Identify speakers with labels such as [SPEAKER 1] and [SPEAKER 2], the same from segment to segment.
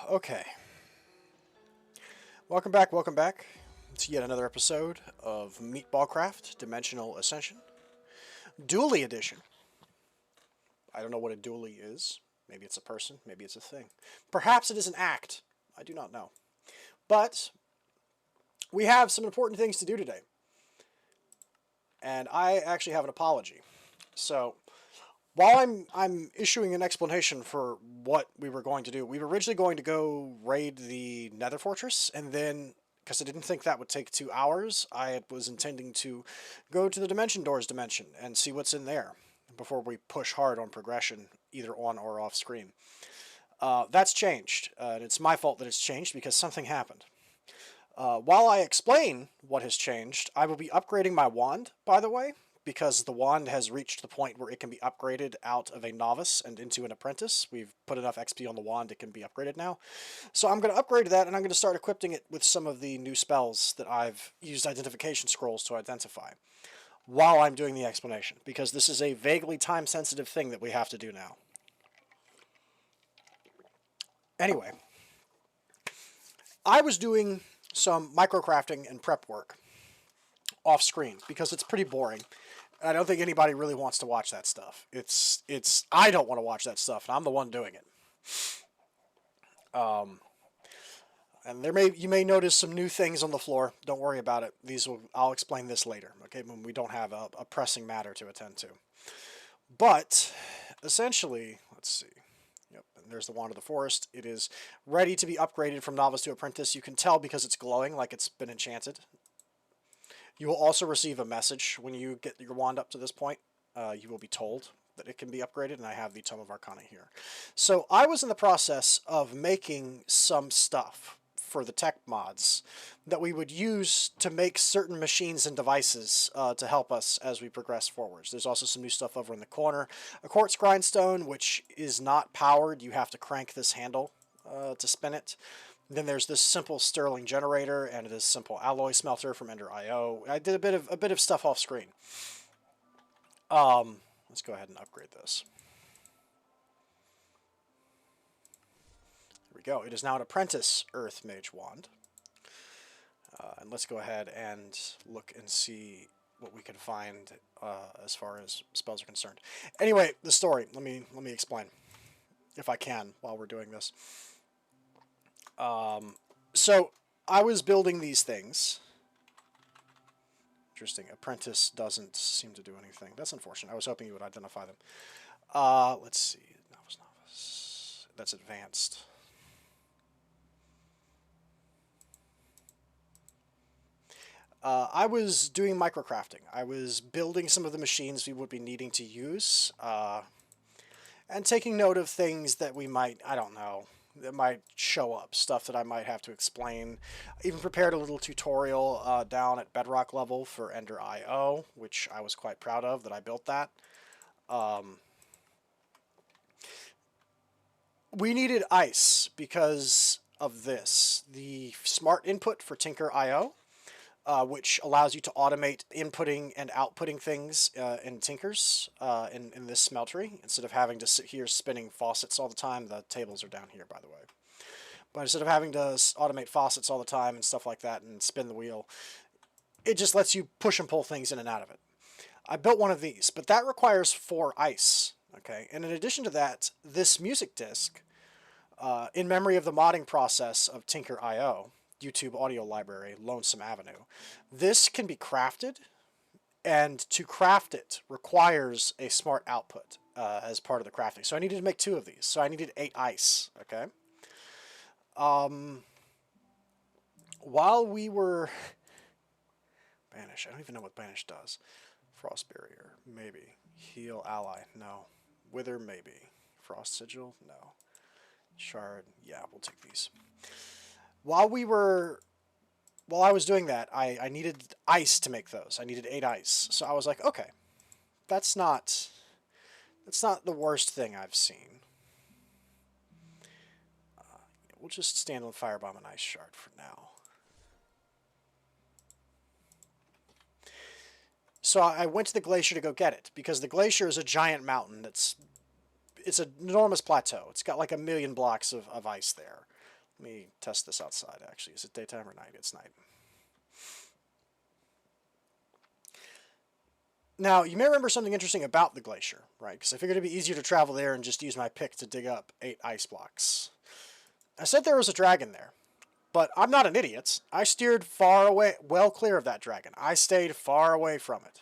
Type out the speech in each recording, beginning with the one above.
[SPEAKER 1] Okay. Welcome back to yet another episode of Meatballcraft, Dimensional Ascension. Dually Edition. I don't know what a dually is. Maybe it's a person, maybe it's a thing. Perhaps it is an act. I do not know. But we have some important things to do today. And I actually have an apology. So, while I'm issuing an explanation for what we were going to do, we were originally going to go raid the Nether Fortress, and then, because I didn't think that would take 2 hours, I was intending to go to the Dimension Doors dimension and see what's in there before we push hard on progression, either on or off screen. That's changed, and it's my fault that it's changed because something happened. While I explain what has changed, I will be upgrading my wand, by the way, because the wand has reached the point where it can be upgraded out of a novice and into an apprentice. We've put enough XP on the wand, it can be upgraded now. So I'm going to upgrade that, and I'm going to start equipping it with some of the new spells that I've used identification scrolls to identify while I'm doing the explanation, because this is a vaguely time-sensitive thing that we have to do now. Anyway, I was doing some microcrafting and prep work off screen because it's pretty boring. I don't think anybody really wants to watch that stuff. I don't want to watch that stuff, and I'm the one doing it. And you may notice some new things on the floor. Don't worry about it. I'll explain this later, okay, when we don't have a pressing matter to attend to. But essentially, let's see. Yep, and there's the Wand of the Forest. It is ready to be upgraded from novice to apprentice. You can tell because it's glowing like it's been enchanted. You will also receive a message when you get your wand up to this point. You will be told that it can be upgraded, and I have the Tome of Arcana here. So I was in the process of making some stuff for the tech mods that we would use to make certain machines and devices to help us as we progress forwards. There's also some new stuff over in the corner. A quartz grindstone, which is not powered. You have to crank this handle to spin it. Then there's this simple sterling generator and this simple alloy smelter from Ender.io. I did a bit of stuff off screen. Let's go ahead and upgrade this. There we go. It is now an apprentice Earth Mage Wand. And let's go ahead and look and see what we can find as far as spells are concerned. Anyway, the story. Let me explain, if I can, while we're doing this. So I was building these things. Interesting. Apprentice doesn't seem to do anything. That's unfortunate. I was hoping you would identify them. Let's see. Novice. That's advanced. I was doing microcrafting. I was building some of the machines we would be needing to use, and taking note of things that we might, I don't know, that might show up, stuff that I might have to explain. I even prepared a little tutorial down at bedrock level for Ender.io, which I was quite proud of, that I built that. We needed ice because of this. The smart input for Tinker.io, which allows you to automate inputting and outputting things in Tinkers in this smeltery, instead of having to sit here spinning faucets all the time. The tables are down here, by the way. But instead of having to automate faucets all the time and stuff like that and spin the wheel, it just lets you push and pull things in and out of it. I built one of these, but that requires 4 ice. Okay, and in addition to that, this music disc, in memory of the modding process of Tinker.io, YouTube audio library, Lonesome Avenue. This can be crafted, and to craft it requires a smart output as part of the crafting. So I needed to make 2 of these. So I needed 8 ice, okay? While we were... Banish. I don't even know what Banish does. Frost Barrier, maybe. Heal Ally, no. Wither, maybe. Frost Sigil, no. Shard, yeah, we'll take these. While I was doing that, I needed ice to make those. I needed 8 ice. So I was like, okay, that's not the worst thing I've seen. We'll just stand on Firebomb and Ice Shard for now. So I went to the glacier to go get it, because the glacier is a giant mountain it's an enormous plateau. It's got like 1 million blocks of ice there. Let me test this outside, actually. Is it daytime or night? It's night. Now, you may remember something interesting about the glacier, right? Because I figured it'd be easier to travel there and just use my pick to dig up 8 ice blocks. I said there was a dragon there, but I'm not an idiot. I steered far away, well clear of that dragon. I stayed far away from it.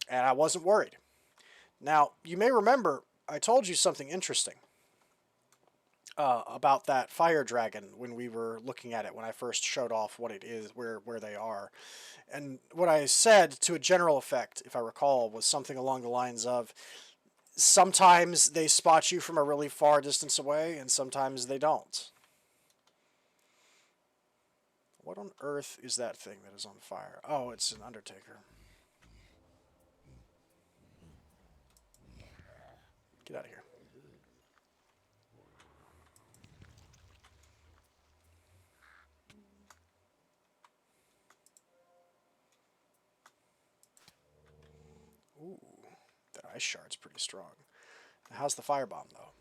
[SPEAKER 1] And I wasn't worried. Now, you may remember I told you something interesting about that fire dragon when we were looking at it, when I first showed off what it is, where they are. And what I said to a general effect, if I recall, was something along the lines of, sometimes they spot you from a really far distance away, and sometimes they don't. What on earth is that thing that is on fire? Oh, it's an Undertaker. Get out of here. Ooh, that ice shard's pretty strong. How's the firebomb, though?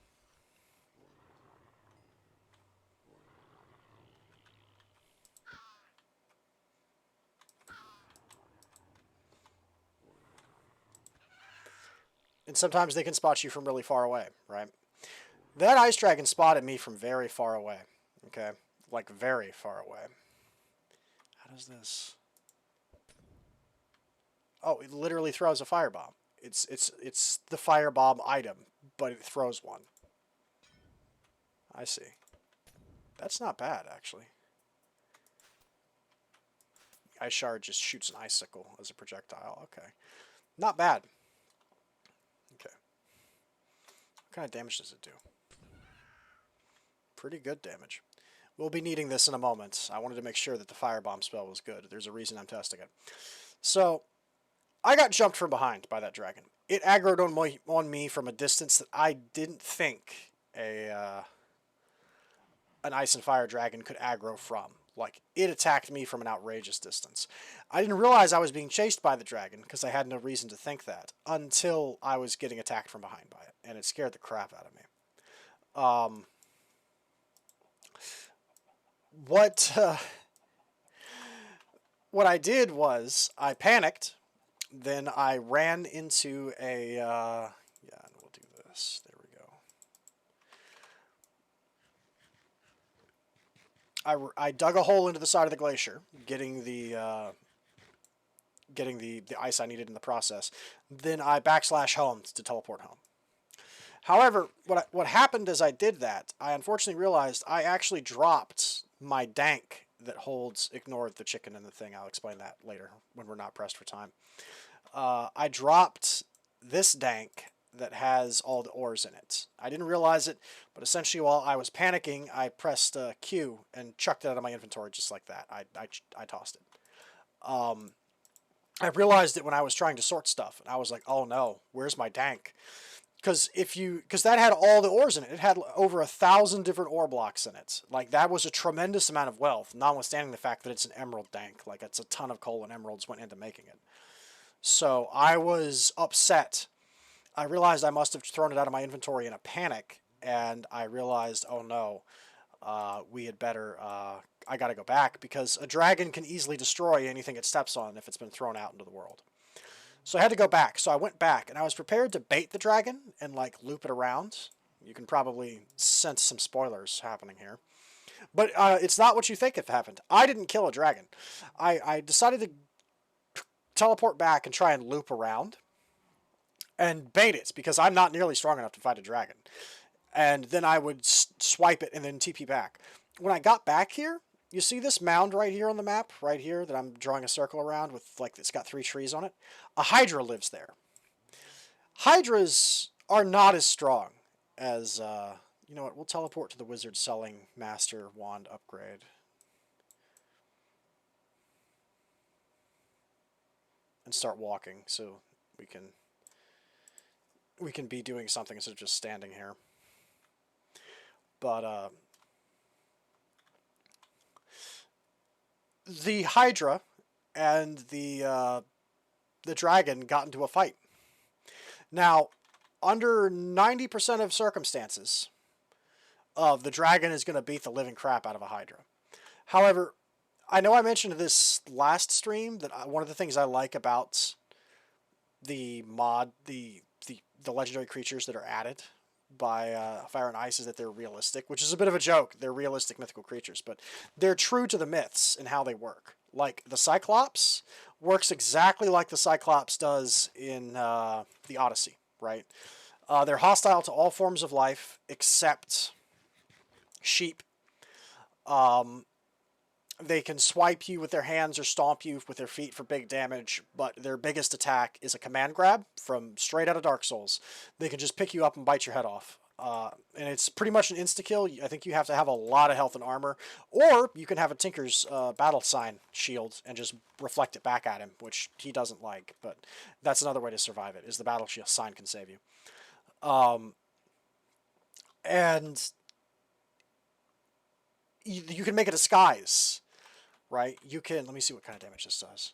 [SPEAKER 1] And sometimes they can spot you from really far away, right? That ice dragon spotted me from very far away, okay? Like, very far away. How does this... Oh, it literally throws a firebomb. It's the firebomb item, but it throws one. I see. That's not bad, actually. Ice shard just shoots an icicle as a projectile. Okay. Not bad. Okay. What kind of damage does it do? Pretty good damage. We'll be needing this in a moment. I wanted to make sure that the firebomb spell was good. There's a reason I'm testing it. So, I got jumped from behind by that dragon. It aggroed on me from a distance that I didn't think an ice and fire dragon could aggro from. Like, it attacked me from an outrageous distance. I didn't realize I was being chased by the dragon because I had no reason to think that until I was getting attacked from behind by it, and it scared the crap out of me. What I did was I panicked. Then I ran into a, yeah, we'll do this. There we go. I dug a hole into the side of the glacier, getting the ice I needed in the process. Then I / home to teleport home. However, what happened as I did that, I unfortunately realized I actually dropped my dank that holds ignore the chicken and the thing. I'll explain that later when we're not pressed for time. I dropped this dank that has all the ores in it. I didn't realize it, but essentially while I was panicking, I pressed Q and chucked it out of my inventory just like that. I tossed it. I realized it when I was trying to sort stuff, and I was like, oh no, where's my dank? Because that had all the ores in it. It had over 1,000 different ore blocks in it. Like, that was a tremendous amount of wealth, notwithstanding the fact that it's an emerald dank. Like, it's a ton of coal and emeralds went into making it. So I was upset. I realized I must have thrown it out of my inventory in a panic, and I realized, oh no, we had better, I gotta go back, because a dragon can easily destroy anything it steps on if it's been thrown out into the world. So I had to go back. So I went back, and I was prepared to bait the dragon and, like, loop it around. You can probably sense some spoilers happening here. But it's not what you think it happened. I didn't kill a dragon. I decided to teleport back and try and loop around and bait it, because I'm not nearly strong enough to fight a dragon. And then I would swipe it and then TP back. When I got back here, you see this mound right here on the map, right here, that I'm drawing a circle around with, like, it's got 3 trees on it? A hydra lives there. Hydras are not as strong as, you know what, we'll teleport to the wizard selling master wand upgrade. And start walking, so we can be doing something instead of just standing here. But the hydra and the dragon got into a fight. Now, under 90% of circumstances, the dragon is going to beat the living crap out of a hydra. However, I know I mentioned this last stream that one of the things I like about the mod, the legendary creatures that are added by Fire and Ice is that they're realistic, which is a bit of a joke. They're realistic mythical creatures, but they're true to the myths and how they work. Like the Cyclops works exactly like the Cyclops does in the Odyssey, right? They're hostile to all forms of life except sheep. They can swipe you with their hands or stomp you with their feet for big damage, but their biggest attack is a command grab from straight out of Dark Souls. They can just pick you up and bite your head off. And it's pretty much an insta-kill. I think you have to have a lot of health and armor, or you can have a Tinker's battle sign shield and just reflect it back at him, which he doesn't like, but that's another way to survive it, is the battle shield sign can save you. And you can make a disguise, right? You can, let me see what kind of damage this does.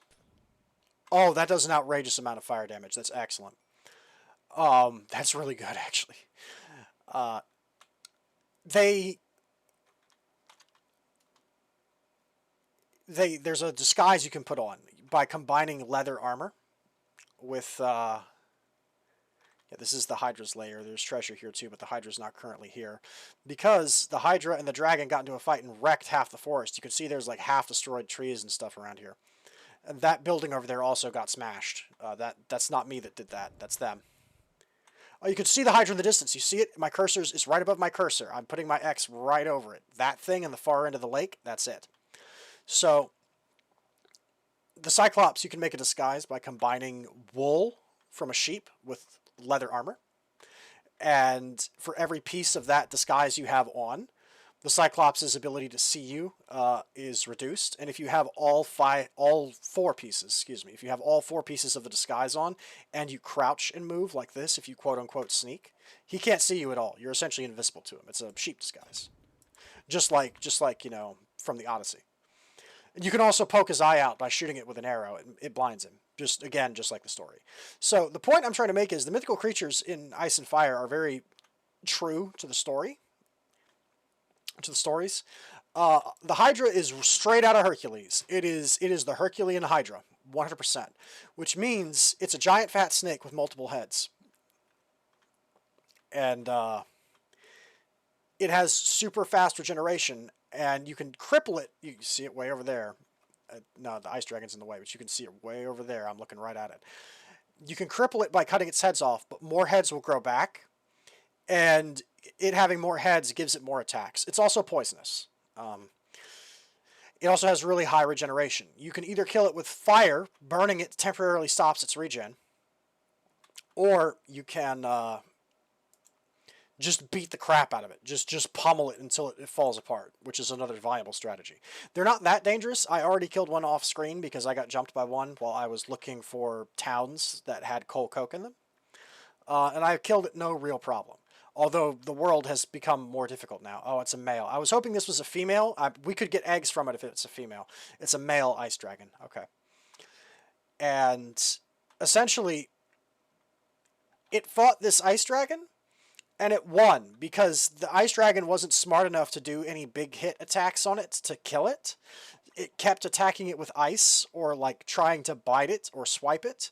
[SPEAKER 1] Oh, that does an outrageous amount of fire damage. That's excellent. That's really good, actually. There's a disguise you can put on by combining leather armor with, yeah, this is the Hydra's lair. There's treasure here too, but the Hydra's not currently here. Because the Hydra and the dragon got into a fight and wrecked half the forest. You can see there's like half destroyed trees and stuff around here. And that building over there also got smashed. That's not me that did that. That's them. Oh, you can see the Hydra in the distance. You see it? My cursor is right above my cursor. I'm putting my X right over it. That thing in the far end of the lake, that's it. So, the Cyclops, you can make a disguise by combining wool from a sheep with leather armor. And for every piece of that disguise you have on, the Cyclops' ability to see you is reduced. And if you have all four pieces of the disguise on, and you crouch and move like this, if you quote-unquote sneak, he can't see you at all. You're essentially invisible to him. It's a sheep disguise. Just like you know, from the Odyssey. And you can also poke his eye out by shooting it with an arrow. It blinds him. Just like the story. So the point I'm trying to make is the mythical creatures in Ice and Fire are very true to the story. To the stories. The Hydra is straight out of Hercules. It is the Herculean Hydra, 100%, which means it's a giant fat snake with multiple heads. And it has super fast regeneration, and you can cripple it. You can see it way over there. No, the ice dragon's in the way, but you can see it way over there. I'm looking right at it. You can cripple it by cutting its heads off, but more heads will grow back. And it having more heads gives it more attacks. It's also poisonous. It also has really high regeneration. You can either kill it with fire, burning it temporarily stops its regen, or you can just beat the crap out of it. Just pummel it until it falls apart, which is another viable strategy. They're not that dangerous. I already killed one off screen because I got jumped by one while I was looking for towns that had coal coke in them. And I killed it no real problem. Although the world has become more difficult now. Oh, it's a male. I was hoping this was a female. We could get eggs from it if it's a female. It's a male ice dragon. Okay. And essentially, it fought this ice dragon, and it won because the ice dragon wasn't smart enough to do any big hit attacks on it to kill it. It kept attacking it with ice or like trying to bite it or swipe it,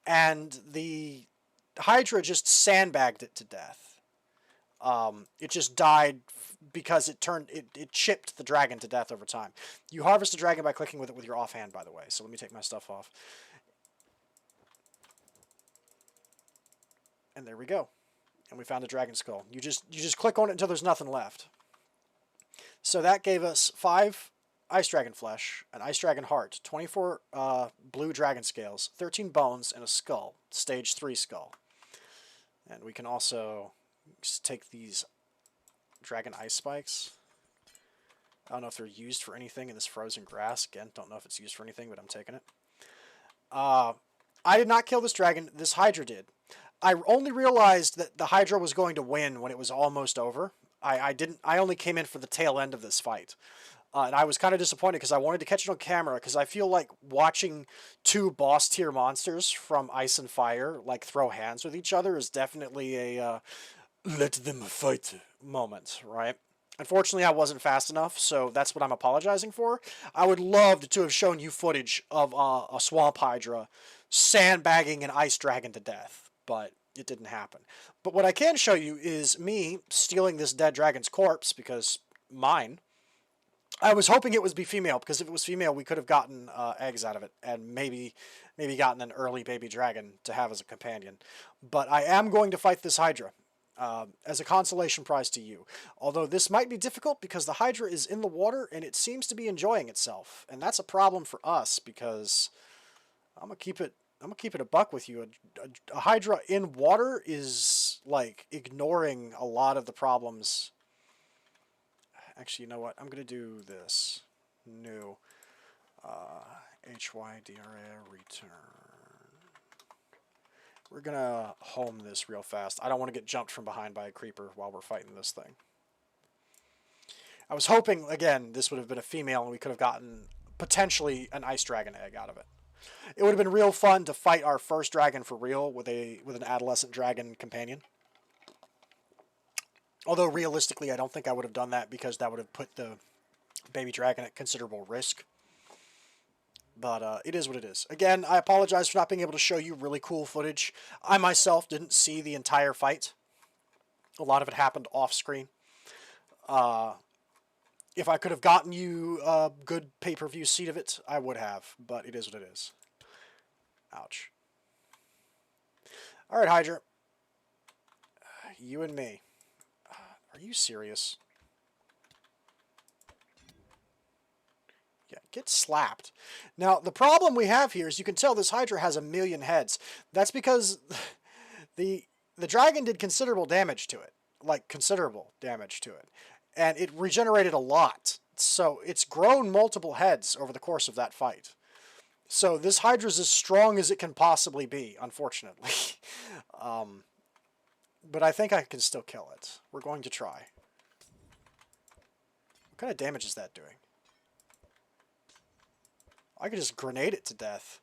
[SPEAKER 1] and the Hydra just sandbagged it to death. It just died because it chipped the dragon to death over time. You harvest a dragon by clicking with it with your offhand, by the way. So let me take my stuff off. And there we go. And we found a dragon skull. You just click on it until there's nothing left. So that gave us 5 ice dragon flesh, an ice dragon heart, 24 blue dragon scales, 13 bones, and a skull, stage 3 skull. And we can also just take these dragon ice spikes. I don't know if they're used for anything in this frozen grass. Again, don't know if it's used for anything, but I'm taking it. I did not kill this dragon. This Hydra did. I only realized that the Hydra was going to win when it was almost over. I only came in for the tail end of this fight. And I was kind of disappointed because I wanted to catch it on camera because I feel like watching 2 boss tier monsters from Ice and Fire like throw hands with each other is definitely a let them fight moment, right? Unfortunately, I wasn't fast enough, so that's what I'm apologizing for. I would love to have shown you footage of a swamp hydra sandbagging an ice dragon to death, but it didn't happen. But what I can show you is me stealing this dead dragon's corpse, because mine. I was hoping it would be female, because if it was female, we could have gotten eggs out of it, and maybe gotten an early baby dragon to have as a companion. But I am going to fight this hydra as a consolation prize to you. Although this might be difficult because the hydra is in the water and it seems to be enjoying itself, and that's a problem for us because I'm gonna keep it a buck with you. A hydra in water is like ignoring a lot of the problems. Actually, you know what? I'm gonna do this. New HYDRA return. We're gonna home this real fast. I don't want to get jumped from behind by a creeper while we're fighting this thing. I was hoping, again, this would have been a female and we could have gotten potentially an ice dragon egg out of it. It would have been real fun to fight our first dragon for real with an adolescent dragon companion. Although realistically, I don't think I would have done that because that would have put the baby dragon at considerable risk. But it is what it is. Again, I apologize for not being able to show you really cool footage. I myself didn't see the entire fight. A lot of it happened off screen. If I could have gotten you a good pay-per-view seat of it, I would have. But it is what it is. Ouch. Alright, Hydra. You and me. Are you serious? Yeah, get slapped. Now, the problem we have here is you can tell this Hydra has 1,000,000 heads. That's because the dragon did considerable damage to it. Like, considerable damage to it. And it regenerated a lot. So, it's grown multiple heads over the course of that fight. So, this Hydra's as strong as it can possibly be, unfortunately. But I think I can still kill it. We're going to try. What kind of damage is that doing? I could just grenade it to death.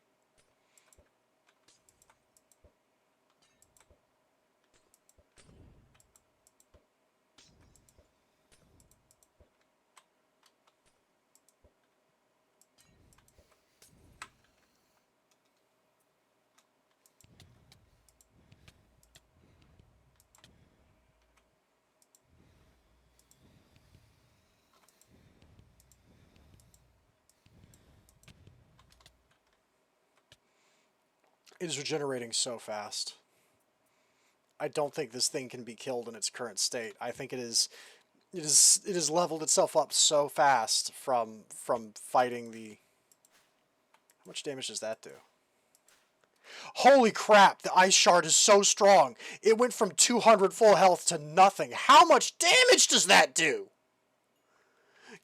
[SPEAKER 1] It is regenerating so fast. I don't think this thing can be killed in its current state. I think it has leveled itself up so fast from fighting the... How much damage does that do? Holy crap, the ice shard is so strong. It went from 200 full health to nothing. How much damage does that do?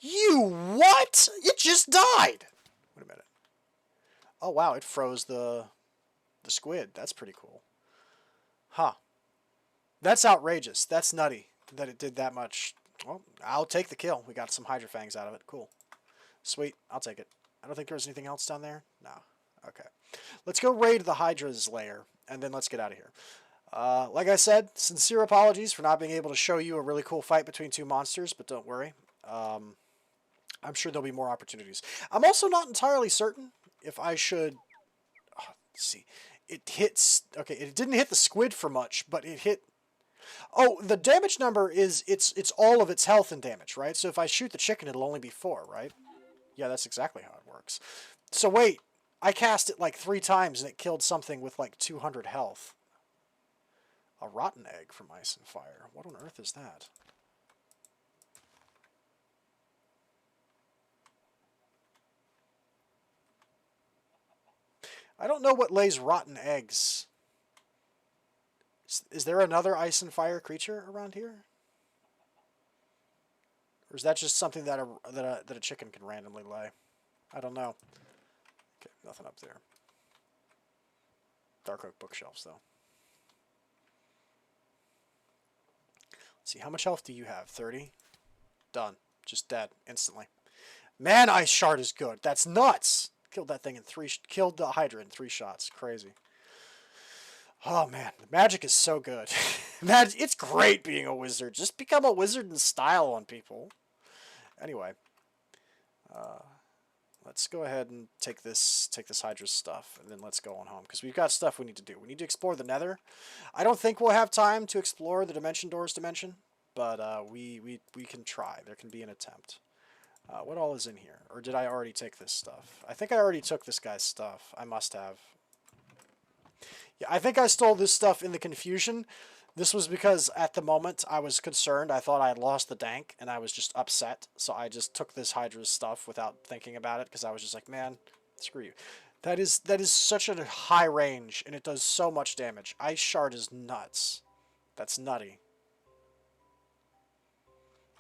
[SPEAKER 1] You what? It just died. Wait a minute. Oh wow, it froze the squid. That's pretty cool. Huh. That's outrageous. That's nutty that it did that much. Well, I'll take the kill. We got some Hydra Fangs out of it. Cool. Sweet. I'll take it. I don't think there was anything else down there. No. Okay. Let's go raid the Hydra's lair, and then let's get out of here. Like I said, sincere apologies for not being able to show you a really cool fight between two monsters, but don't worry. I'm sure there'll be more opportunities. I'm also not entirely certain if I should... let's see. It hits... Okay, it didn't hit the squid for much, but it hit... Oh, the damage number is... It's all of its health and damage, right? So if I shoot the chicken, it'll only be 4, right? Yeah, that's exactly how it works. So wait, I cast it like 3 times and it killed something with like 200 health. A rotten egg from Ice and Fire. What on earth is that? I don't know what lays rotten eggs. Is there another Ice and Fire creature around here? Or is that just something that a chicken can randomly lay? I don't know. Okay, nothing up there. Dark oak bookshelves, though. Let's see, how much health do you have? 30? Done. Just dead, instantly. Man, Ice Shard is good. That's nuts! Killed that thing in 3... Killed the Hydra in 3 shots. Crazy. Oh, man. The magic is so good. Man, it's great being a wizard. Just become a wizard in style on people. Anyway, let's go ahead and take this hydra stuff, and then let's go on home because we've got stuff we need to do. We need to explore the Nether. I don't think we'll have time to explore the Dimension Doors dimension, but we can try. There can be an attempt. What all is in here? Or did I already take this stuff? I think I already took this guy's stuff. I must have. Yeah, I think I stole this stuff in the confusion. This was because at the moment I was concerned. I thought I had lost the dank, and I was just upset. So I just took this Hydra's stuff without thinking about it because I was just like, man, screw you. That is such a high range, and it does so much damage. Ice Shard is nuts. That's nutty.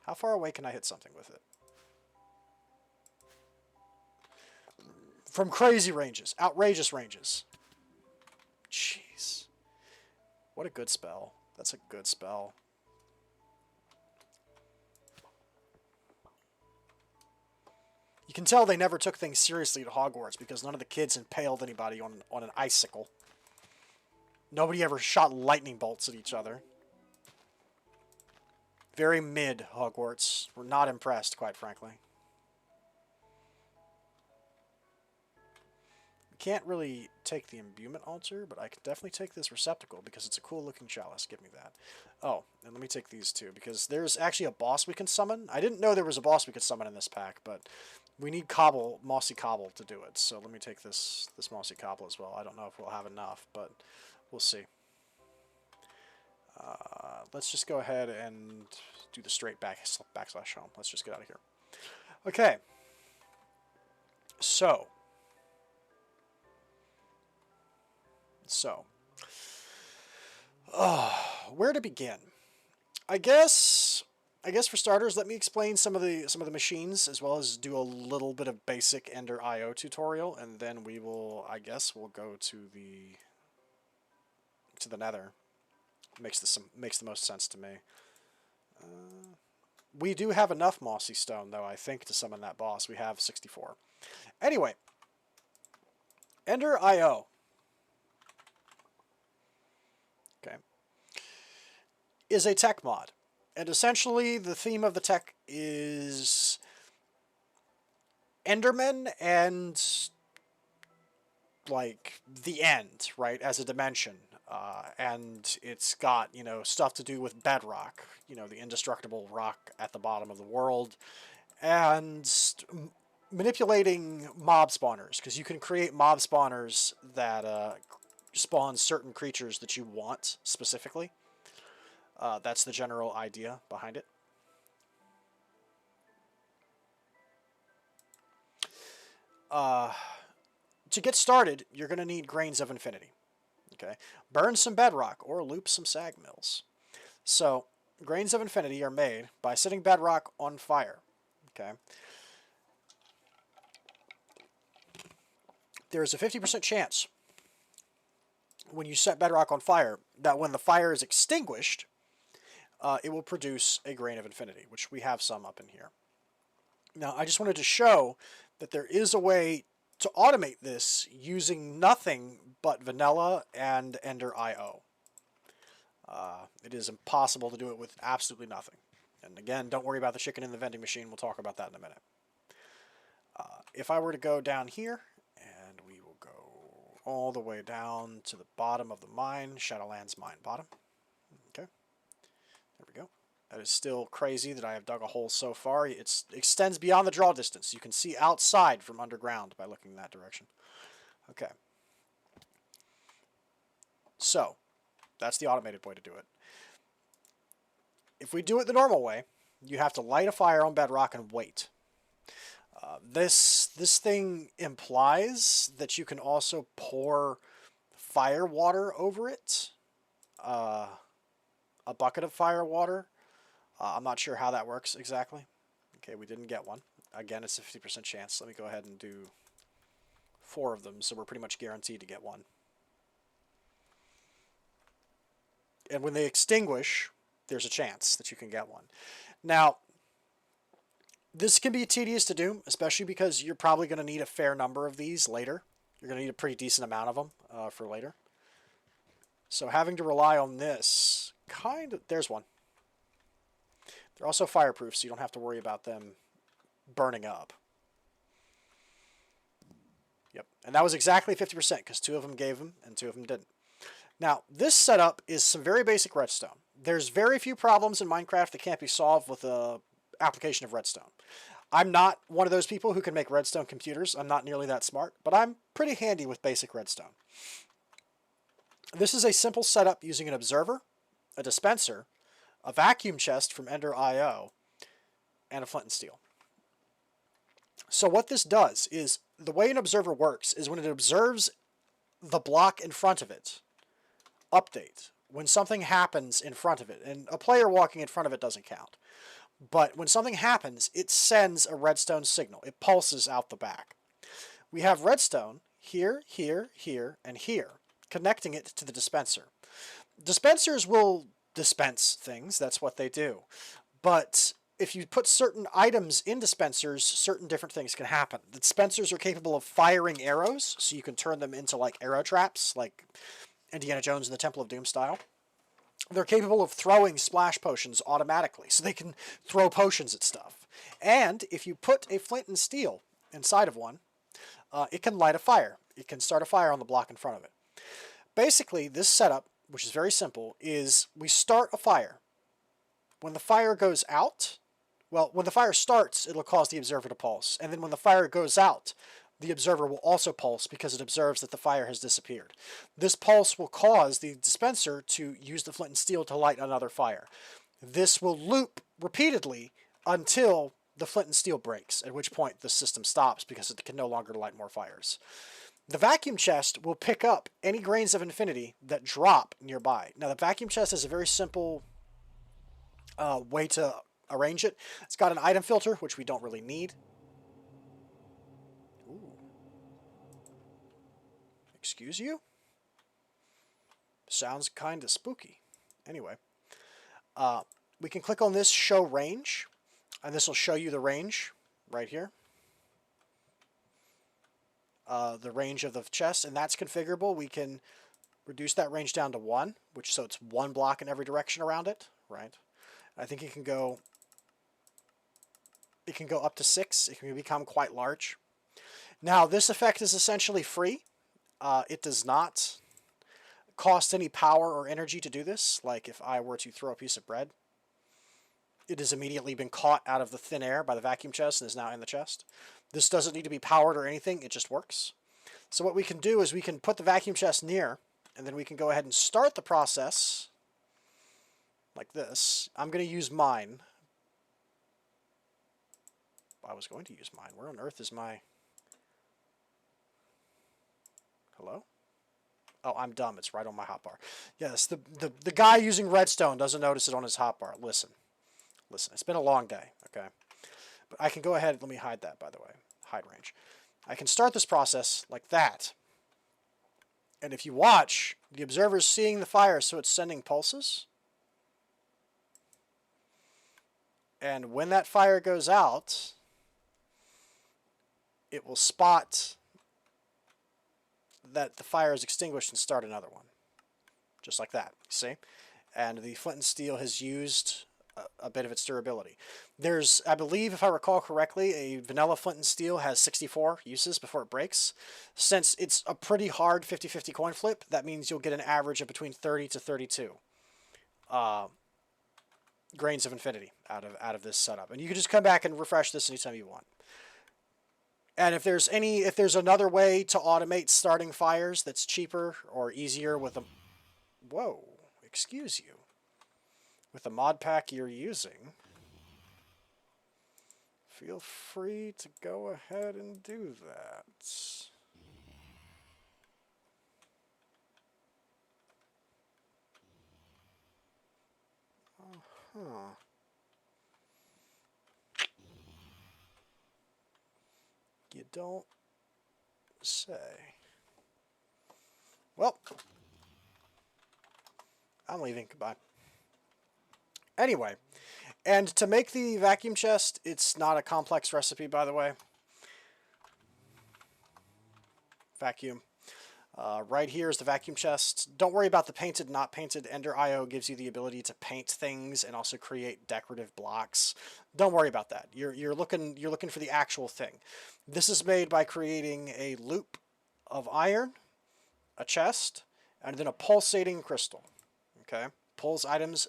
[SPEAKER 1] How far away can I hit something with it? From crazy ranges. Outrageous ranges. Jeez. What a good spell. That's a good spell. You can tell they never took things seriously at Hogwarts because none of the kids impaled anybody on an icicle. Nobody ever shot lightning bolts at each other. Very mid Hogwarts. We're not impressed, quite frankly. Can't really take the imbuement altar, but I can definitely take this receptacle because it's a cool looking chalice. Give me that. Oh, and let me take these too because there's actually a boss we can summon. I didn't know there was a boss we could summon in this pack, but we need mossy cobble to do it. So let me take this mossy cobble as well. I don't know if we'll have enough, but we'll see. Let's just go ahead and do the straight backslash home. Let's just get out of here. Okay. So, where to begin? I guess for starters, let me explain some of the machines as well as do a little bit of basic Ender IO tutorial, and then we'll go to the Nether. Makes the most sense to me. We do have enough mossy stone though, I think, to summon that boss. We have 64. Anyway, Ender IO. Okay. Is a tech mod. And essentially the theme of the tech is Endermen and like the end, right, as a dimension. And it's got, stuff to do with bedrock, the indestructible rock at the bottom of the world, and manipulating mob spawners, because you can create mob spawners that spawn certain creatures that you want specifically. That's the general idea behind it. To get started, you're going to need Grains of Infinity. Okay, burn some bedrock or loop some sag mills. So, Grains of Infinity are made by setting bedrock on fire. Okay. There is a 50% chance when you set bedrock on fire that when the fire is extinguished, it will produce a Grain of Infinity, which we have some up in here. Now, I just wanted to show that there is a way to automate this using nothing but vanilla and Ender IO. It is impossible to do it with absolutely nothing. And again, don't worry about the chicken in the vending machine. We'll talk about that in a minute. If I were to go down here, and we will go all the way down to the bottom of the mine, Shadowlands mine bottom. Okay, there we go. That is still crazy that I have dug a hole so far. It extends beyond the draw distance. You can see outside from underground by looking in that direction. Okay. So, that's the automated way to do it. If we do it the normal way, you have to light a fire on bedrock and wait. This thing implies that you can also pour fire water over it. A bucket of fire water. I'm not sure how that works exactly. Okay, we didn't get one. Again, it's a 50% chance. Let me go ahead and do 4 of them, so we're pretty much guaranteed to get one. And when they extinguish, there's a chance that you can get one. Now, this can be tedious to do, especially because you're probably going to need a fair number of these later. You're going to need a pretty decent amount of them for later. So having to rely on this kind of... There's one. They're also fireproof, so you don't have to worry about them burning up. Yep, and that was exactly 50% because 2 of them gave them and 2 of them didn't. Now, this setup is some very basic redstone. There's very few problems in Minecraft that can't be solved with the application of redstone. I'm not one of those people who can make redstone computers. I'm not nearly that smart, but I'm pretty handy with basic redstone. This is a simple setup using an observer, a dispenser, a vacuum chest from Ender.io, and a flint and steel. So what this does is, the way an observer works is when it observes the block in front of it, update, when something happens in front of it, and a player walking in front of it doesn't count, but when something happens, it sends a redstone signal. It pulses out the back. We have redstone here, here, here, and here, connecting it to the dispenser. Dispensers will dispense things, that's what they do. But if you put certain items in dispensers, certain different things can happen. The dispensers are capable of firing arrows, so you can turn them into like arrow traps, like Indiana Jones and the Temple of Doom style. They're capable of throwing splash potions automatically, so they can throw potions at stuff. And if you put a flint and steel inside of one, it can light a fire. It can start a fire on the block in front of it. Basically, this setup, which is very simple, is we start a fire. When the fire goes out, well, when the fire starts, it'll cause the observer to pulse. And then when the fire goes out, the observer will also pulse because it observes that the fire has disappeared. This pulse will cause the dispenser to use the flint and steel to light another fire. This will loop repeatedly until the flint and steel breaks, at which point the system stops because it can no longer light more fires. The vacuum chest will pick up any grains of infinity that drop nearby. Now, the vacuum chest is a very simple way to arrange it. It's got an item filter, which we don't really need. Ooh. Excuse you? Sounds kind of spooky. Anyway, we can click on this show range, and this will show you the range right here. The range of the chest, and that's configurable. We can reduce that range down to 1, so it's 1 block in every direction around it, right? I think it can go up to 6. It can become quite large. Now, this effect is essentially free. It does not cost any power or energy to do this, like if I were to throw a piece of bread. It has immediately been caught out of the thin air by the vacuum chest and is now in the chest. This doesn't need to be powered or anything, it just works. So what we can do is we can put the vacuum chest near, and then we can go ahead and start the process like this. I'm going to use mine. I was going to use mine. Where on earth is my... Hello? Oh, I'm dumb. It's right on my hotbar. Yes, the guy using redstone doesn't notice it on his hotbar. Listen. Listen, it's been a long day, okay? But I can go ahead, let me hide that, by the way. Hide range. I can start this process like that. And if you watch, the observer is seeing the fire, so it's sending pulses. And when that fire goes out, it will spot that the fire is extinguished and start another one. Just like that, see? And the flint and steel has used a bit of its durability. There's, I believe, if I recall correctly, a vanilla flint and steel has 64 uses before it breaks. Since it's a pretty hard 50-50 coin flip, that means you'll get an average of between 30 to 32 grains of infinity out of this setup. And you can just come back and refresh this anytime you want. And if there's another way to automate starting fires that's cheaper or easier with a... Whoa, excuse you. With the mod pack you're using, feel free to go ahead and do that. Uh-huh. You don't say. Well, I'm leaving. Goodbye. Anyway, and to make the vacuum chest, it's not a complex recipe, by the way. Vacuum. Right here is the vacuum chest. Don't worry about the painted, not painted. Ender IO gives you the ability to paint things and also create decorative blocks. Don't worry about that. You're looking for the actual thing. This is made by creating a loop of iron, a chest, and then a pulsating crystal. Okay, pulls items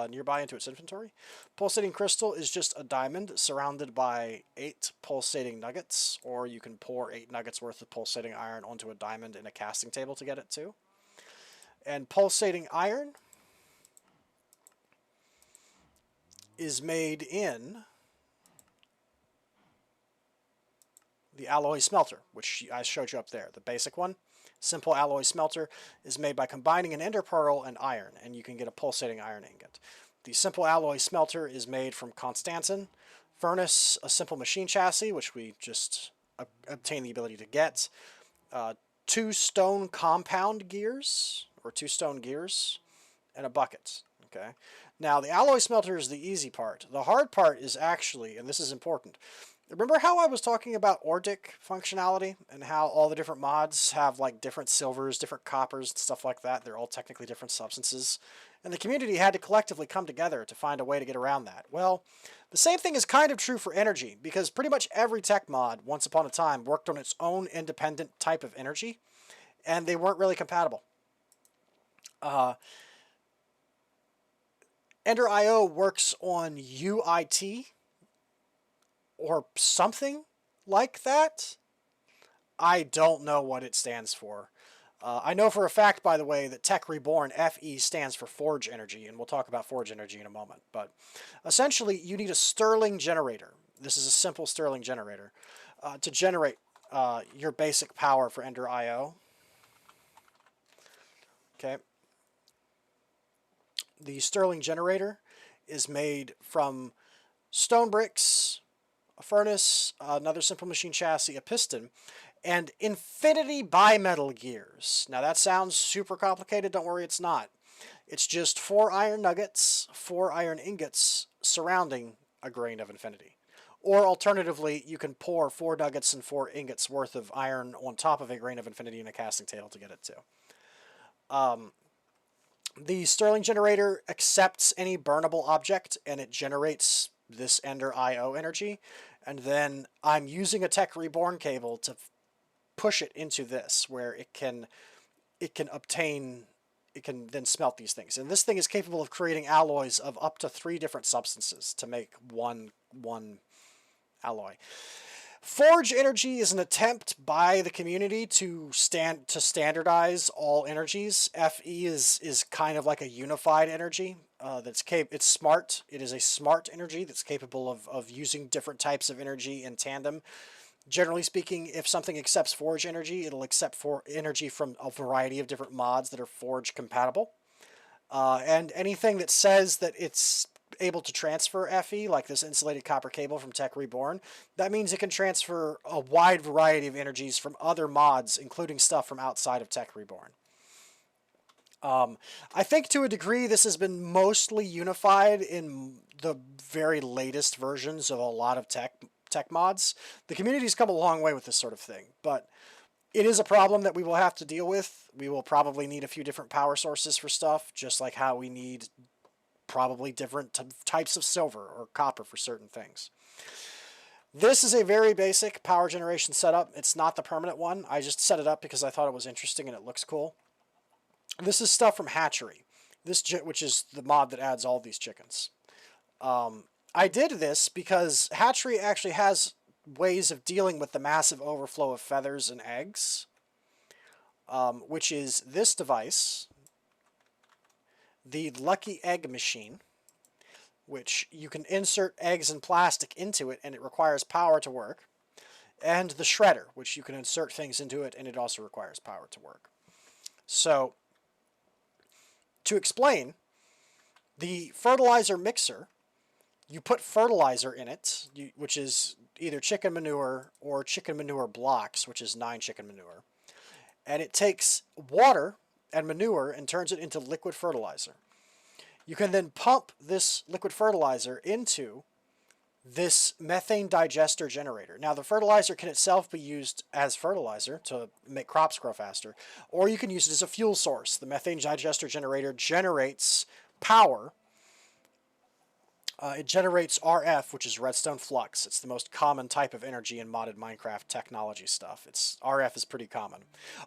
[SPEAKER 1] nearby into its inventory. Pulsating crystal is just a diamond surrounded by 8 pulsating nuggets, or you can pour 8 nuggets worth of pulsating iron onto a diamond in a casting table to get it too. And pulsating iron is made in the alloy smelter, which I showed you up there, the basic one. Simple alloy smelter is made by combining an ender pearl and iron, and you can get a pulsating iron ingot. The simple alloy smelter is made from Constantin. Furnace, a simple machine chassis, which we just obtain the ability to get. 2 stone compound gears, or 2 stone gears, and a bucket. Okay. Now, the alloy smelter is the easy part. The hard part is actually, and this is important, remember how I was talking about Ordic functionality and how all the different mods have like different silvers, different coppers, and stuff like that? They're all technically different substances. And the community had to collectively come together to find a way to get around that. Well, the same thing is kind of true for energy, because pretty much every tech mod, once upon a time, worked on its own independent type of energy, and they weren't really compatible. Ender IO works on UIT, or something like that. I don't know what it stands for. I know for a fact, by the way, that Tech Reborn, FE, stands for Forge Energy, and we'll talk about Forge Energy in a moment. But essentially, you need a Stirling generator. This is a simple Stirling generator to generate your basic power for Ender IO. Okay. The Stirling generator is made from stone bricks, a furnace, another simple machine chassis, a piston, and infinity bimetal gears. Now that sounds super complicated. Don't worry, it's not. It's just 4 iron nuggets, 4 iron ingots surrounding a grain of infinity. Or alternatively, you can pour 4 nuggets and 4 ingots worth of iron on top of a grain of infinity in a casting table to get it too. The Stirling generator accepts any burnable object, and it generates this Ender IO energy. And then I'm using a Tech Reborn cable to push it into this, where it can then smelt these things. And this thing is capable of creating alloys of up to 3 different substances to make one alloy. Forge Energy is an attempt by the community to standardize all energies. FE is kind of like a unified energy. It's smart. It is a smart energy that's capable of using different types of energy in tandem. Generally speaking, if something accepts Forge Energy, it'll accept energy from a variety of different mods that are Forge compatible. And anything that says that it's able to transfer FE, like this insulated copper cable from Tech Reborn, that means it can transfer a wide variety of energies from other mods, including stuff from outside of Tech Reborn. I think to a degree this has been mostly unified in the very latest versions of a lot of tech mods. The community's come a long way with this sort of thing, but it is a problem that we will have to deal with. We will probably need a few different power sources for stuff, just like how we need probably different types of silver or copper for certain things. This is a very basic power generation setup. It's not the permanent one. I just set it up because I thought it was interesting and it looks cool. This is stuff from Hatchery, which is the mod that adds all these chickens. I did this because Hatchery actually has ways of dealing with the massive overflow of feathers and eggs, which is this device, the Lucky Egg Machine, which you can insert eggs and plastic into it and it requires power to work, and the Shredder, which you can insert things into it and it also requires power to work. So, to explain, the fertilizer mixer, you put fertilizer in it, which is either chicken manure or chicken manure blocks, which is 9 chicken manure, and it takes water and manure and turns it into liquid fertilizer. You can then pump this liquid fertilizer into this methane digester generator. Now, the fertilizer can itself be used as fertilizer to make crops grow faster, or you can use it as a fuel source. The methane digester generator generates power. It generates RF, which is redstone flux. It's the most common type of energy in modded Minecraft technology stuff. RF is pretty common.